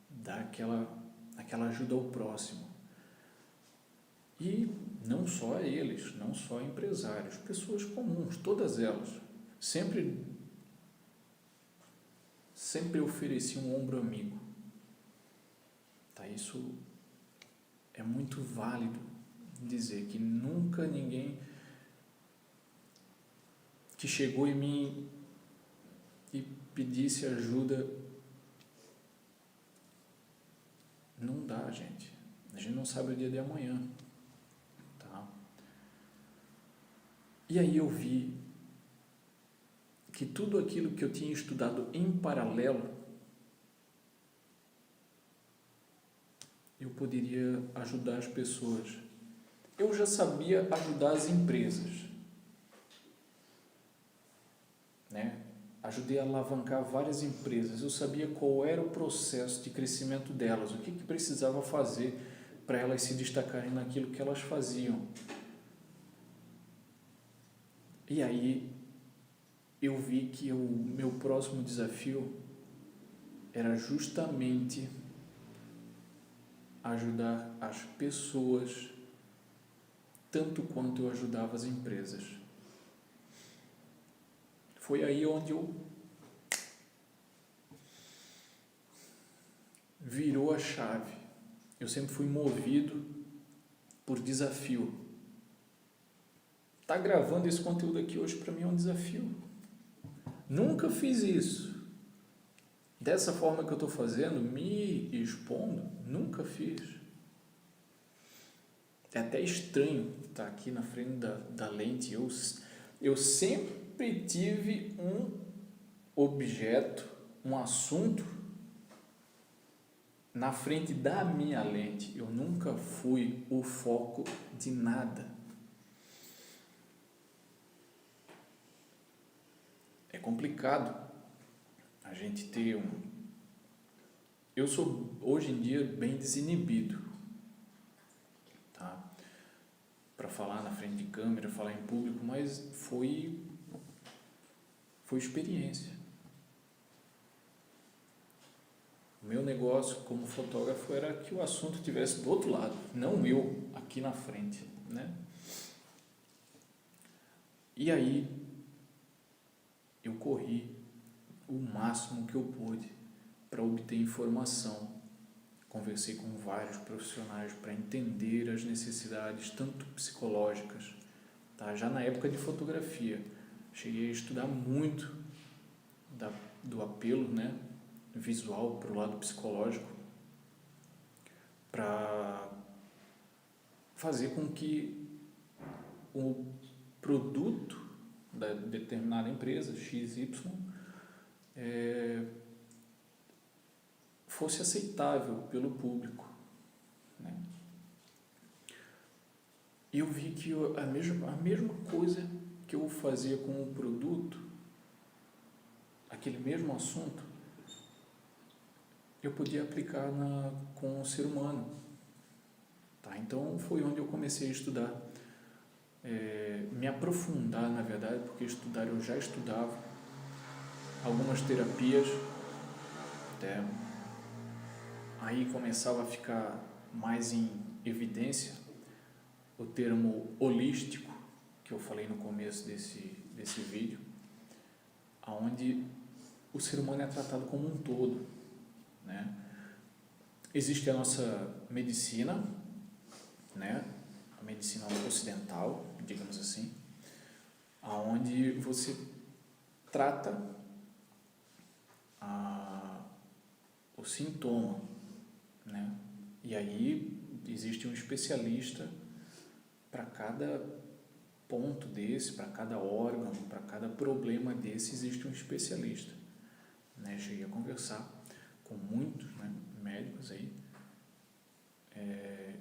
dar aquela ajuda ao próximo. E não só a eles, não só a empresários, pessoas comuns, todas elas. Sempre ofereci um ombro amigo. Tá? Isso é muito válido, dizer que nunca ninguém que chegou em mim e pedisse ajuda, não dá, gente. A gente não sabe o dia de amanhã, tá? E aí eu vi que tudo aquilo que eu tinha estudado em paralelo, eu poderia ajudar as pessoas. Eu já sabia ajudar as empresas, né? Ajudei a alavancar várias empresas. Eu sabia qual era o processo de crescimento delas, o que precisava fazer para elas se destacarem naquilo que elas faziam. E aí eu vi que o meu próximo desafio era justamente ajudar as pessoas tanto quanto eu ajudava as empresas. Foi aí onde eu virou a chave. Eu sempre fui movido por desafio. Tá gravando esse conteúdo aqui hoje para mim é um desafio. Nunca fiz isso. Dessa forma que eu estou fazendo, me expondo, nunca fiz. É até estranho estar aqui na frente da lente. Eu sempre tive um objeto, um assunto na frente da minha lente. Eu nunca fui o foco de nada. É complicado a gente ter Eu sou hoje em dia bem desinibido, tá? Para falar na frente de câmera, falar em público, mas foi experiência. O meu negócio como fotógrafo era que o assunto estivesse do outro lado, não eu aqui na frente, né? E aí eu corri o máximo que eu pude para obter informação. Conversei com vários profissionais para entender as necessidades, tanto psicológicas, tá? Já na época de fotografia, cheguei a estudar muito do apelo, né, visual para o lado psicológico, para fazer com que o produto da determinada empresa, XY, fosse aceitável pelo público, né? E eu vi que a mesma coisa que eu fazia com o produto, aquele mesmo assunto, eu podia aplicar com o ser humano, tá? Então foi onde eu comecei a estudar, me aprofundar, na verdade, porque estudar eu já estudava, algumas terapias, até aí começava a ficar mais em evidência o termo holístico, que eu falei no começo desse vídeo, onde o ser humano é tratado como um todo, né? Existe a nossa medicina, né? A medicina ocidental, digamos assim, onde você trata o sintoma, né? E aí existe um especialista para cada ponto desse, para cada órgão, para cada problema desse, existe um especialista, né? Cheguei a conversar com muitos, né, médicos aí,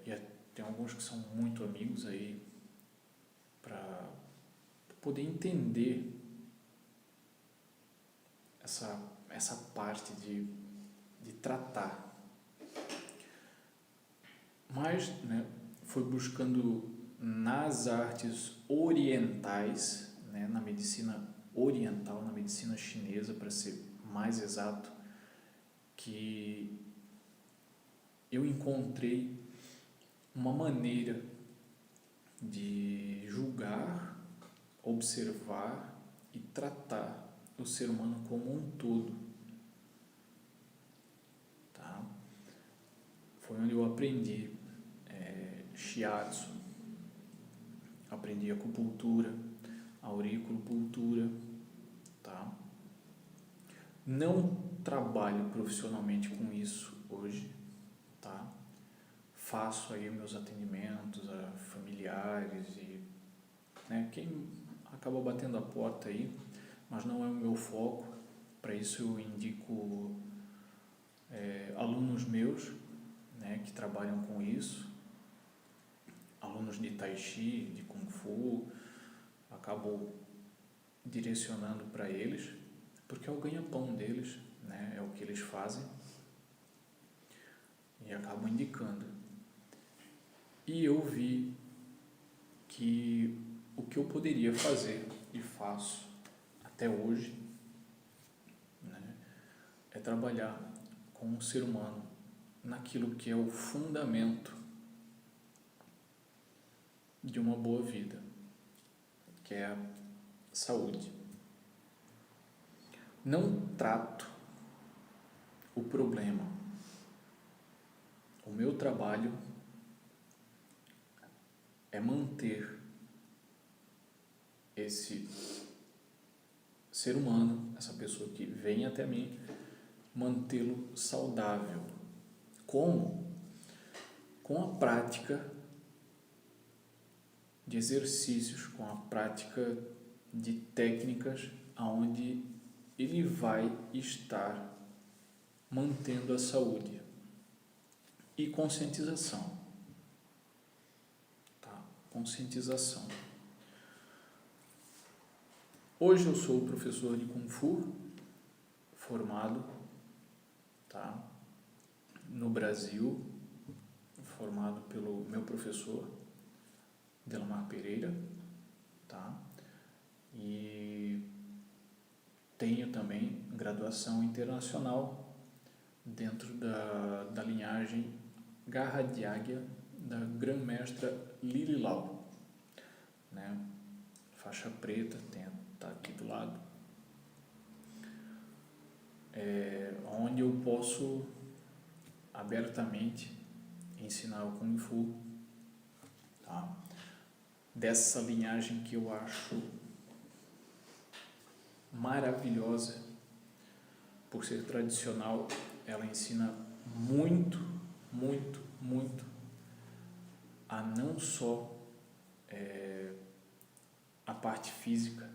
e tem alguns que são muito amigos aí, para poder entender essa parte de tratar. Mas, né, foi buscando nas artes orientais, né, na medicina oriental, na medicina chinesa, para ser mais exato, que eu encontrei uma maneira de julgar, observar e tratar o ser humano como um todo, tá? Foi onde eu aprendi shiatsu, aprendi acupuntura, auriculopuntura, tá? Não trabalho profissionalmente com isso hoje, tá? Faço aí meus atendimentos a familiares e, né, quem acaba batendo a porta aí, mas não é o meu foco. Para isso eu indico alunos meus, né, que trabalham com isso, alunos de Tai Chi, de Kung Fu, acabo direcionando para eles, porque é o ganha-pão deles, né, é o que eles fazem, e acabo indicando. E eu vi que o que eu poderia fazer e faço até hoje, né, é trabalhar com o ser humano naquilo que é o fundamento de uma boa vida, que é a saúde. Não trato o problema. O meu trabalho é manter esse ser humano, essa pessoa que vem até mim, mantê-lo saudável. Como? Com a prática de exercícios, com a prática de técnicas onde ele vai estar mantendo a saúde. E conscientização. Tá? Conscientização. Hoje eu sou professor de Kung Fu, formado, tá? No Brasil, formado pelo meu professor, Delamar Pereira, tá? E tenho também graduação internacional dentro da linhagem Garra de Águia da Grã-Mestra Lili Lau, né? Faixa preta, tá aqui do lado, onde eu posso abertamente ensinar o Kung Fu, tá? Dessa linhagem que eu acho maravilhosa, por ser tradicional. Ela ensina muito, muito, muito a não só a parte física,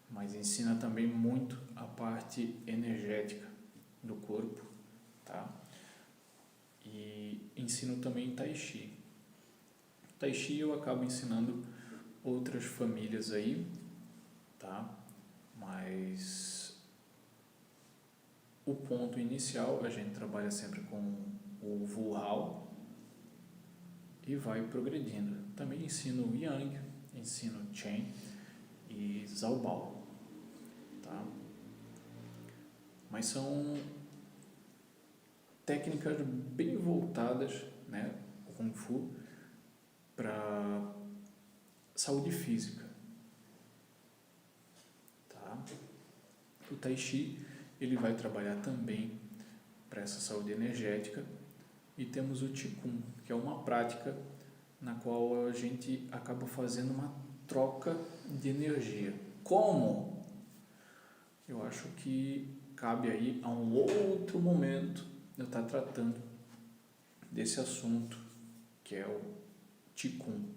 mas ensina também muito a parte energética do corpo, tá? E ensino também Tai Chi. Tai Chi eu acabo ensinando outras famílias aí, tá? Mas o ponto inicial, a gente trabalha sempre com o Wu Hao e vai progredindo. Também ensino Yang, ensino Chen e Zhao Bao, tá? Mas são técnicas bem voltadas, né, o Kung Fu, para saúde física, tá? O Tai Chi, ele vai trabalhar também para essa saúde energética. E temos o Qigong, que é uma prática na qual a gente acaba fazendo uma troca de energia. Como? Eu acho que cabe aí a um outro momento eu estar tratando desse assunto, que é o Qigong.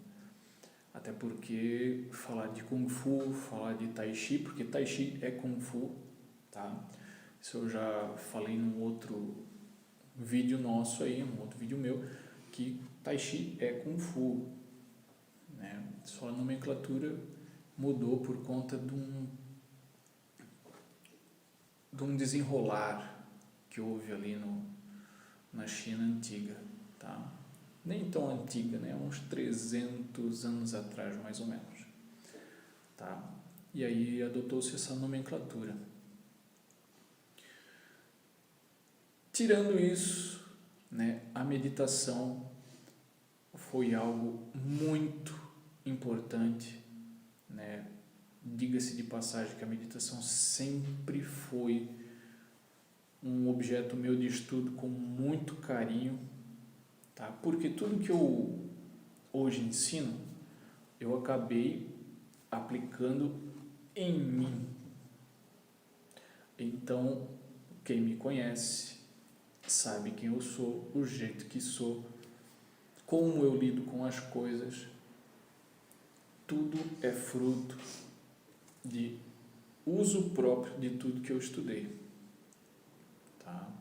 Até porque falar de Kung Fu, falar de Tai Chi, porque Tai Chi é Kung Fu, tá? Isso eu já falei num outro vídeo nosso aí, um outro vídeo meu, que Tai Chi é Kung Fu, né? Só a nomenclatura mudou por conta de um desenrolar que houve ali na China antiga, tá? Nem tão antiga, né? Uns 300 anos atrás, mais ou menos, tá? E aí adotou-se essa nomenclatura. Tirando isso, né, a meditação foi algo muito importante, né? Diga-se de passagem que a meditação sempre foi um objeto meu de estudo com muito carinho, tá? Porque tudo que eu hoje ensino eu acabei aplicando em mim. Então, quem me conhece sabe quem eu sou, o jeito que sou, como eu lido com as coisas. Tudo é fruto de uso próprio de tudo que eu estudei, tá?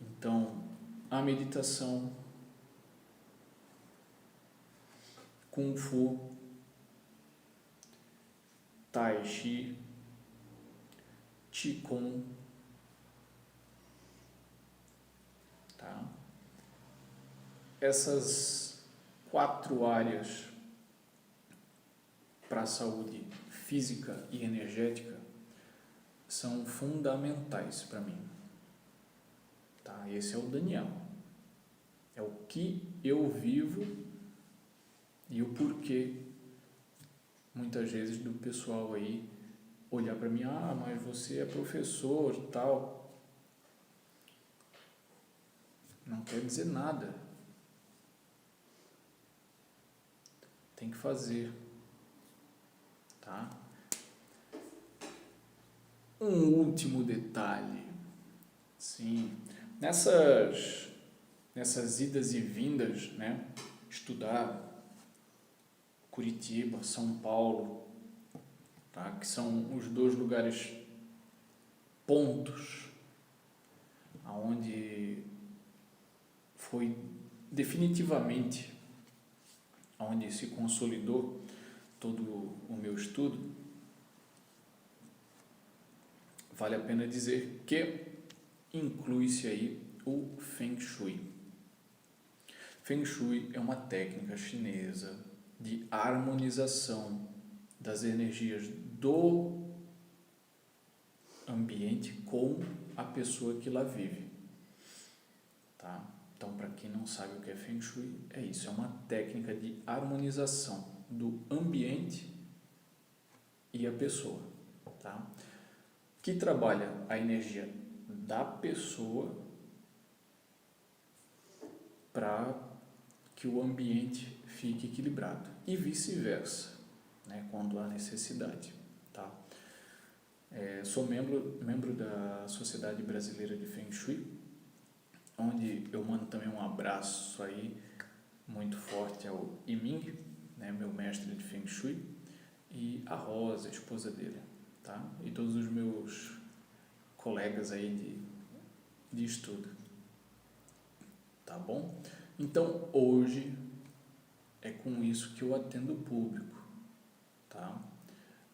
Então, a meditação, Kung Fu, Tai Chi, Qigong, tá? Essas 4 áreas para a saúde física e energética são fundamentais para mim, tá? Esse é o Daniel, é o que eu vivo e o porquê muitas vezes do pessoal aí olhar para mim, mas você é professor, tal. Não quer dizer nada. Tem que fazer, tá? Um último detalhe, sim, nessas idas e vindas, né? Estudar Curitiba, São Paulo, tá? Que são os 2 lugares pontos aonde foi definitivamente onde se consolidou todo o meu estudo. Vale a pena dizer que inclui-se aí o Feng Shui. Feng Shui é uma técnica chinesa de harmonização das energias do ambiente com a pessoa que lá vive, tá? Então, para quem não sabe o que é Feng Shui, é isso, é uma técnica de harmonização do ambiente e a pessoa, tá? Que trabalha a energia da pessoa para que o ambiente fique equilibrado e vice-versa, né, quando há necessidade, tá? Sou membro da Sociedade Brasileira de Feng Shui, onde eu mando também um abraço aí muito forte ao Yiming, né, meu mestre de Feng Shui, e a Rosa, a esposa dele, tá? E todos os meus colegas aí de estudo, tá bom? Então, hoje é com isso que eu atendo o público, tá?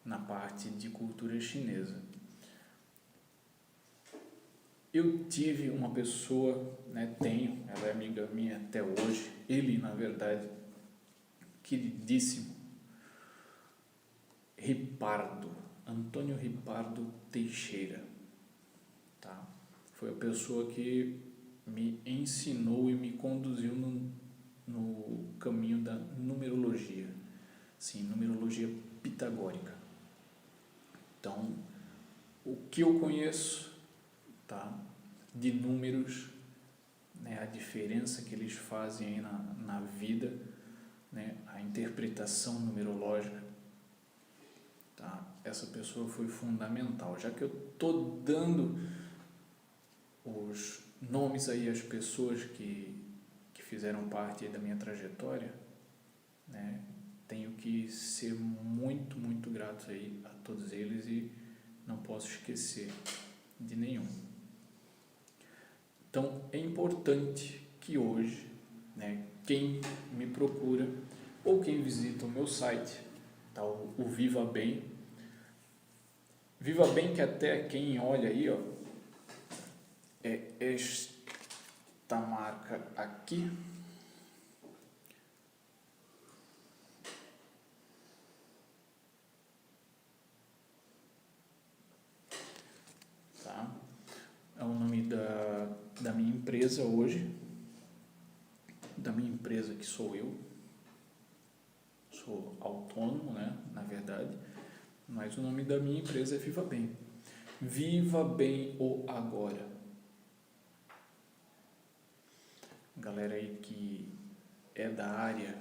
Na parte de cultura chinesa. Eu tive uma pessoa, né, ela é amiga minha até hoje, ele, na verdade, queridíssimo, Ripardo, Antônio Ripardo Teixeira, tá? Foi a pessoa que me ensinou e me conduziu no caminho da numerologia, sim, numerologia pitagórica. Então, o que eu conheço, tá, de números, né, a diferença que eles fazem aí na vida, né, a interpretação numerológica, tá, essa pessoa foi fundamental. Já que eu estou dando os nomes aí às pessoas que fizeram parte aí da minha trajetória, né, tenho que ser muito, muito grato aí a todos eles e não posso esquecer de nenhum. Então, é importante que hoje, né, quem me procura ou quem visita o meu site, tá, o Viva Bem, Viva Bem, que até quem olha aí, ó, é esta marca aqui, tá? É o nome da minha empresa hoje, da minha empresa que sou eu, sou autônomo, né, na verdade, mas o nome da minha empresa é Viva Bem. Viva Bem o Agora. Galera aí que é da área,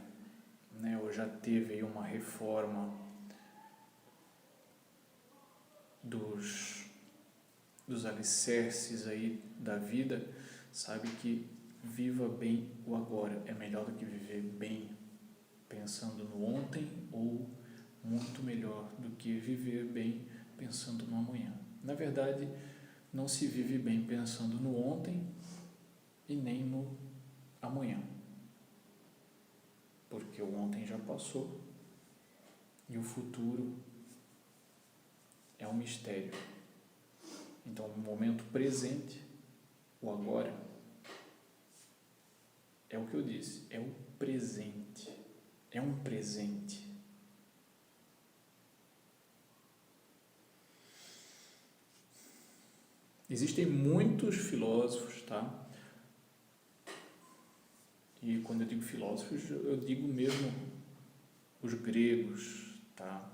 né, ou já teve aí uma reforma dos alicerces aí da vida, sabe que viva bem o agora. É melhor do que viver bem pensando no ontem, ou muito melhor do que viver bem pensando no amanhã. Na verdade, não se vive bem pensando no ontem e nem no amanhã, porque o ontem já passou e o futuro é um mistério. Então, o momento presente, o agora, é o que eu disse, é o presente, é um presente. Existem muitos filósofos, tá? E quando eu digo filósofos, eu digo mesmo os gregos, tá?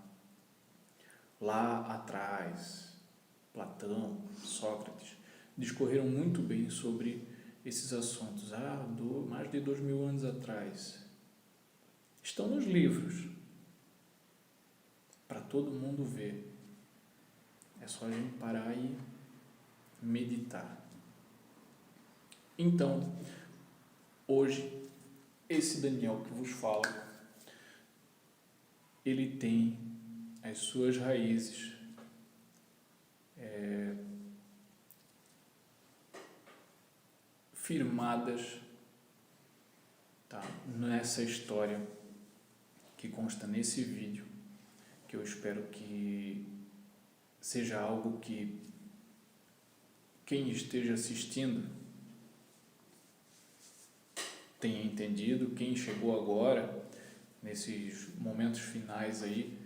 Lá atrás, Platão, Sócrates, discorreram muito bem sobre esses assuntos, mais de 2000 anos atrás. Estão nos livros, para todo mundo ver. É só a gente parar e meditar. Então, hoje, esse Daniel que vos falo, ele tem as suas raízes firmadas, tá, nessa história que consta nesse vídeo, que eu espero que seja algo que quem esteja assistindo tenha entendido, quem chegou agora, nesses momentos finais aí,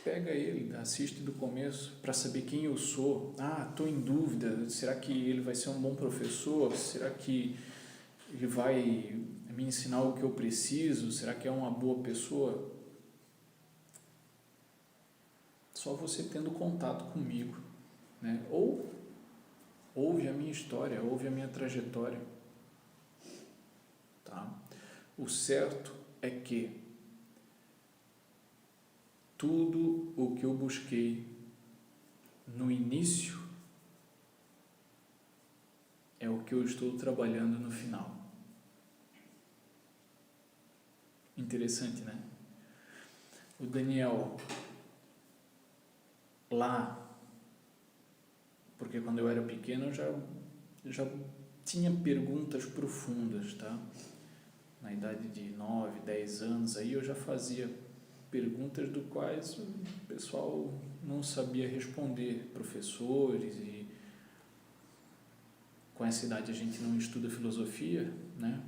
pega ele, assiste do começo para saber quem eu sou. Estou em dúvida, será que ele vai ser um bom professor? Será que ele vai me ensinar o que eu preciso? Será que é uma boa pessoa? Só você tendo contato comigo, né? Ou ouve a minha história, ouve a minha trajetória, tá? O certo é que tudo o que eu busquei no início é o que eu estou trabalhando no final. Interessante, né? O Daniel, lá, porque quando eu era pequeno eu já tinha perguntas profundas, tá? Na idade de 9, 10 anos, aí eu já fazia perguntas do quais o pessoal não sabia responder, professores, e com essa idade a gente não estuda filosofia, né?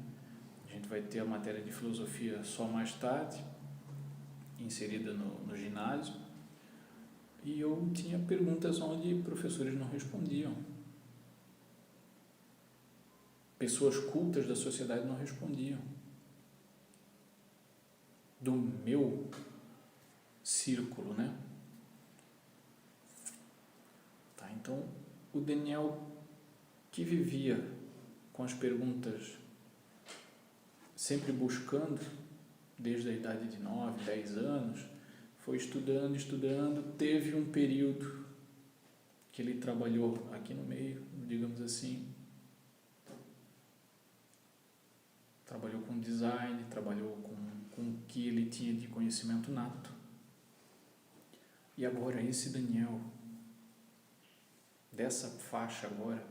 A gente vai ter a matéria de filosofia só mais tarde, inserida no ginásio, e eu tinha perguntas onde professores não respondiam. Pessoas cultas da sociedade não respondiam. Do meu círculo, né? Tá, então, o Daniel que vivia com as perguntas, sempre buscando, desde a idade de 9, 10 anos, foi estudando, teve um período que ele trabalhou aqui no meio, digamos assim, trabalhou com design, trabalhou com o que ele tinha de conhecimento nato. E agora esse Daniel, dessa faixa agora,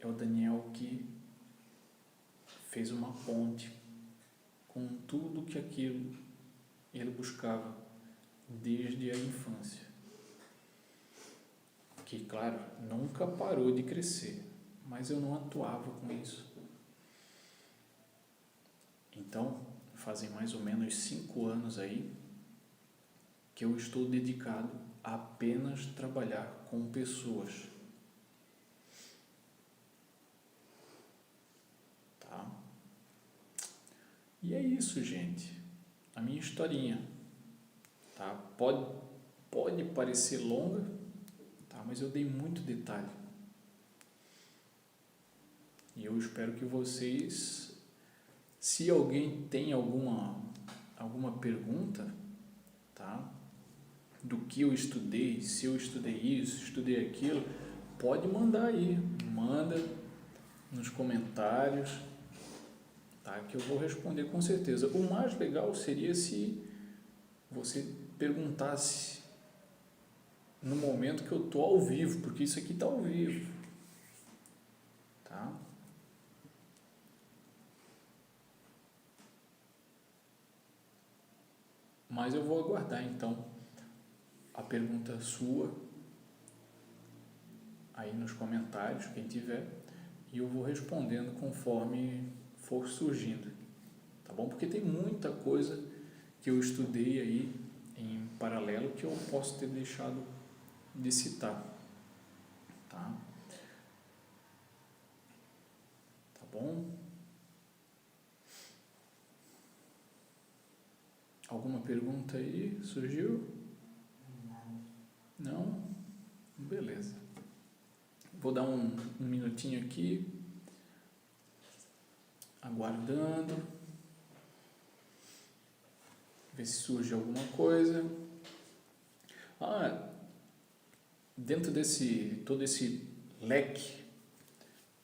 é o Daniel que fez uma ponte com tudo que aquilo ele buscava desde a infância. Que, claro, nunca parou de crescer, mas eu não atuava com isso. Então, fazem mais ou menos 5 anos aí que eu estou dedicado a apenas trabalhar com pessoas. Tá? E é isso, gente. A minha historinha. Tá? Pode parecer longa, tá? Mas eu dei muito detalhe. E eu espero que vocês, se alguém tem alguma alguma pergunta, tá? Do que eu estudei, se eu estudei isso, estudei aquilo, pode mandar aí, manda nos comentários, tá? Que eu vou responder com certeza. O mais legal seria se você perguntasse no momento que eu tô ao vivo, porque isso aqui tá ao vivo, tá? Mas eu vou aguardar então a pergunta sua aí nos comentários, quem tiver, e eu vou respondendo conforme for surgindo, tá bom? Porque tem muita coisa que eu estudei aí em paralelo que eu posso ter deixado de citar, tá? Tá bom? Alguma pergunta aí surgiu? Não? Beleza. Vou dar um minutinho aqui, aguardando, ver se surge alguma coisa. Dentro desse, todo esse leque,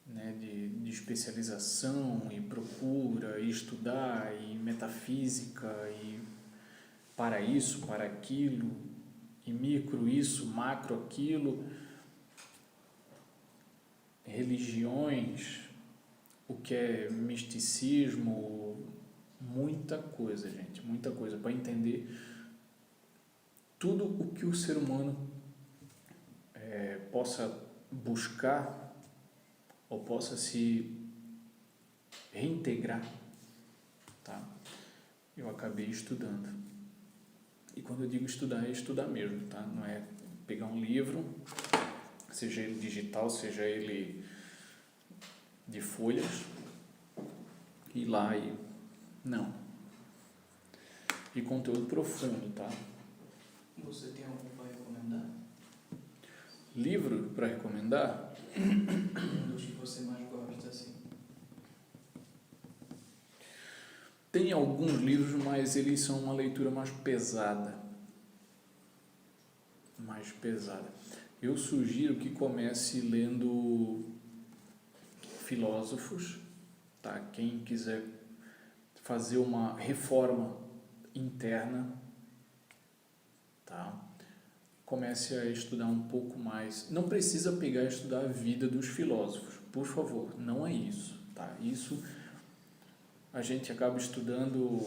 né, de especialização e procura, e estudar, e metafísica, e para isso, para aquilo, e micro isso, macro aquilo, religiões, o que é misticismo, muita coisa, gente, muita coisa para entender tudo o que o ser humano possa buscar ou possa se reintegrar, tá? Eu acabei estudando. E quando eu digo estudar, é estudar mesmo, tá? Não é pegar um livro, seja ele digital, seja ele de folhas, e ir lá e... Não. E conteúdo profundo, tá? Você tem algum para recomendar? Livro para recomendar? Um dos que você mais gosta, assim. Tem alguns livros, mas eles são uma leitura mais pesada. Mais pesada. Eu sugiro que comece lendo filósofos, tá? Quem quiser fazer uma reforma interna, tá? Comece a estudar um pouco mais. Não precisa pegar e estudar a vida dos filósofos, por favor, não é isso, tá? Isso a gente acaba estudando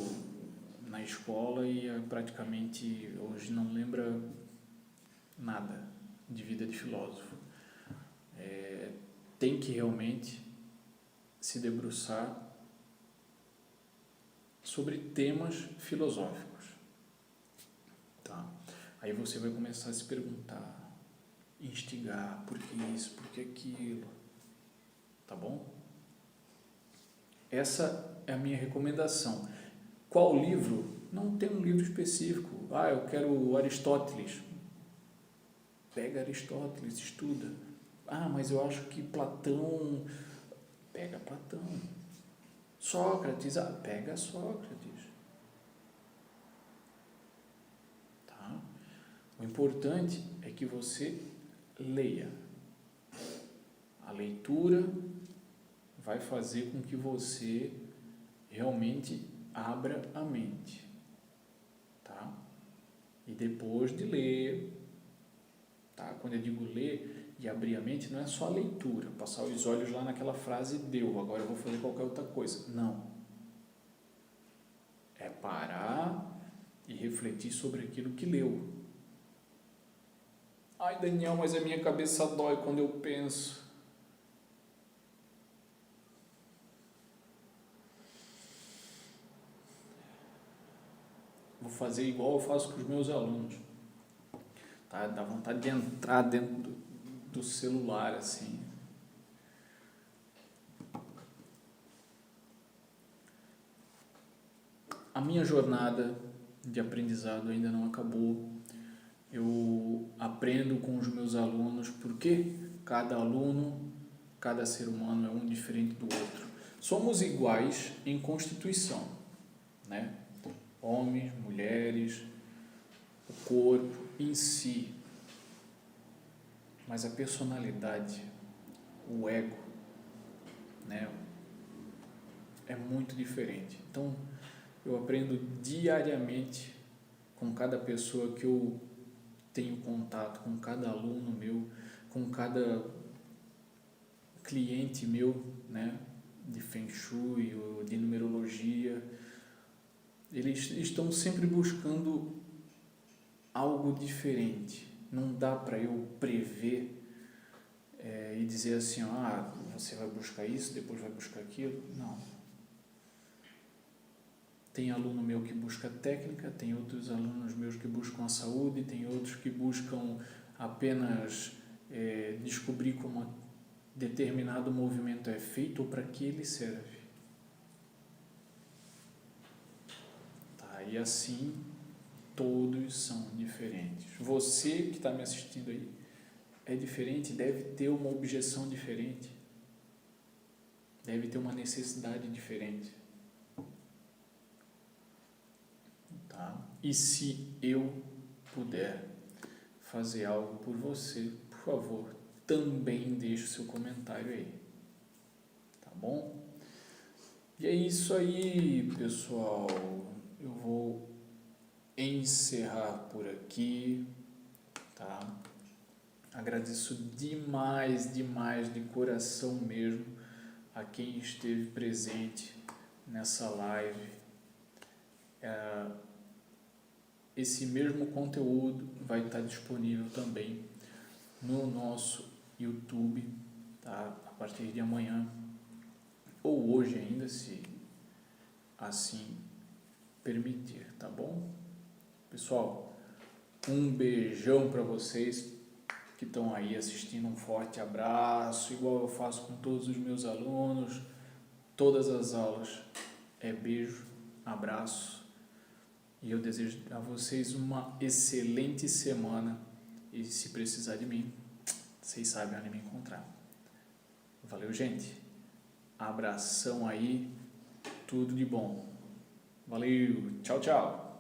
na escola e praticamente hoje não lembra nada de vida de filósofo. Tem que realmente se debruçar sobre temas filosóficos, tá? Aí você vai começar a se perguntar, instigar, por que isso, por que aquilo, tá bom? Essa é a minha recomendação. Qual livro? Não tem um livro específico. Eu quero o Aristóteles. Pega Aristóteles, estuda. Mas eu acho que Platão... Pega Platão. Sócrates, pega Sócrates. Tá? O importante é que você leia. A leitura vai fazer com que você realmente abra a mente, tá? E depois de ler, tá? Quando eu digo ler e abrir a mente, não é só a leitura, passar os olhos lá naquela frase deu, agora eu vou fazer qualquer outra coisa. Não. É parar e refletir sobre aquilo que leu. Daniel, mas a minha cabeça dói quando eu penso. Vou fazer igual eu faço com os meus alunos, tá? Dá vontade de entrar dentro do celular, assim. A minha jornada de aprendizado ainda não acabou. Eu aprendo com os meus alunos, porque cada aluno, cada ser humano é um diferente do outro. Somos iguais em constituição, né? homens, mulheres, o corpo em si, mas a personalidade, o ego, né, é muito diferente. Então, eu aprendo diariamente com cada pessoa que eu tenho contato, com cada aluno meu, com cada cliente meu, né, de Feng Shui ou de numerologia. Eles estão sempre buscando algo diferente. Não dá para eu prever e dizer assim, você vai buscar isso, depois vai buscar aquilo. Não. Tem aluno meu que busca técnica, tem outros alunos meus que buscam a saúde, tem outros que buscam apenas descobrir como determinado movimento é feito ou para que ele serve. Tá? E assim, todos são diferentes. Você que está me assistindo aí é diferente, deve ter uma objeção diferente, deve ter uma necessidade diferente. Tá? E se eu puder fazer algo por você, por favor, também deixe o seu comentário aí, tá bom? E é isso aí, pessoal. Eu vou encerrar por aqui, tá? Agradeço demais, demais, de coração mesmo, a quem esteve presente nessa live. Esse mesmo conteúdo vai estar disponível também no nosso YouTube, tá? A partir de amanhã, ou hoje ainda, se assim permitir, tá bom? Pessoal, um beijão para vocês que estão aí assistindo, um forte abraço, igual eu faço com todos os meus alunos, todas as aulas, beijo, abraço, e eu desejo a vocês uma excelente semana, e se precisar de mim, vocês sabem onde me encontrar. Valeu, gente, abração aí, tudo de bom, valeu, tchau, tchau.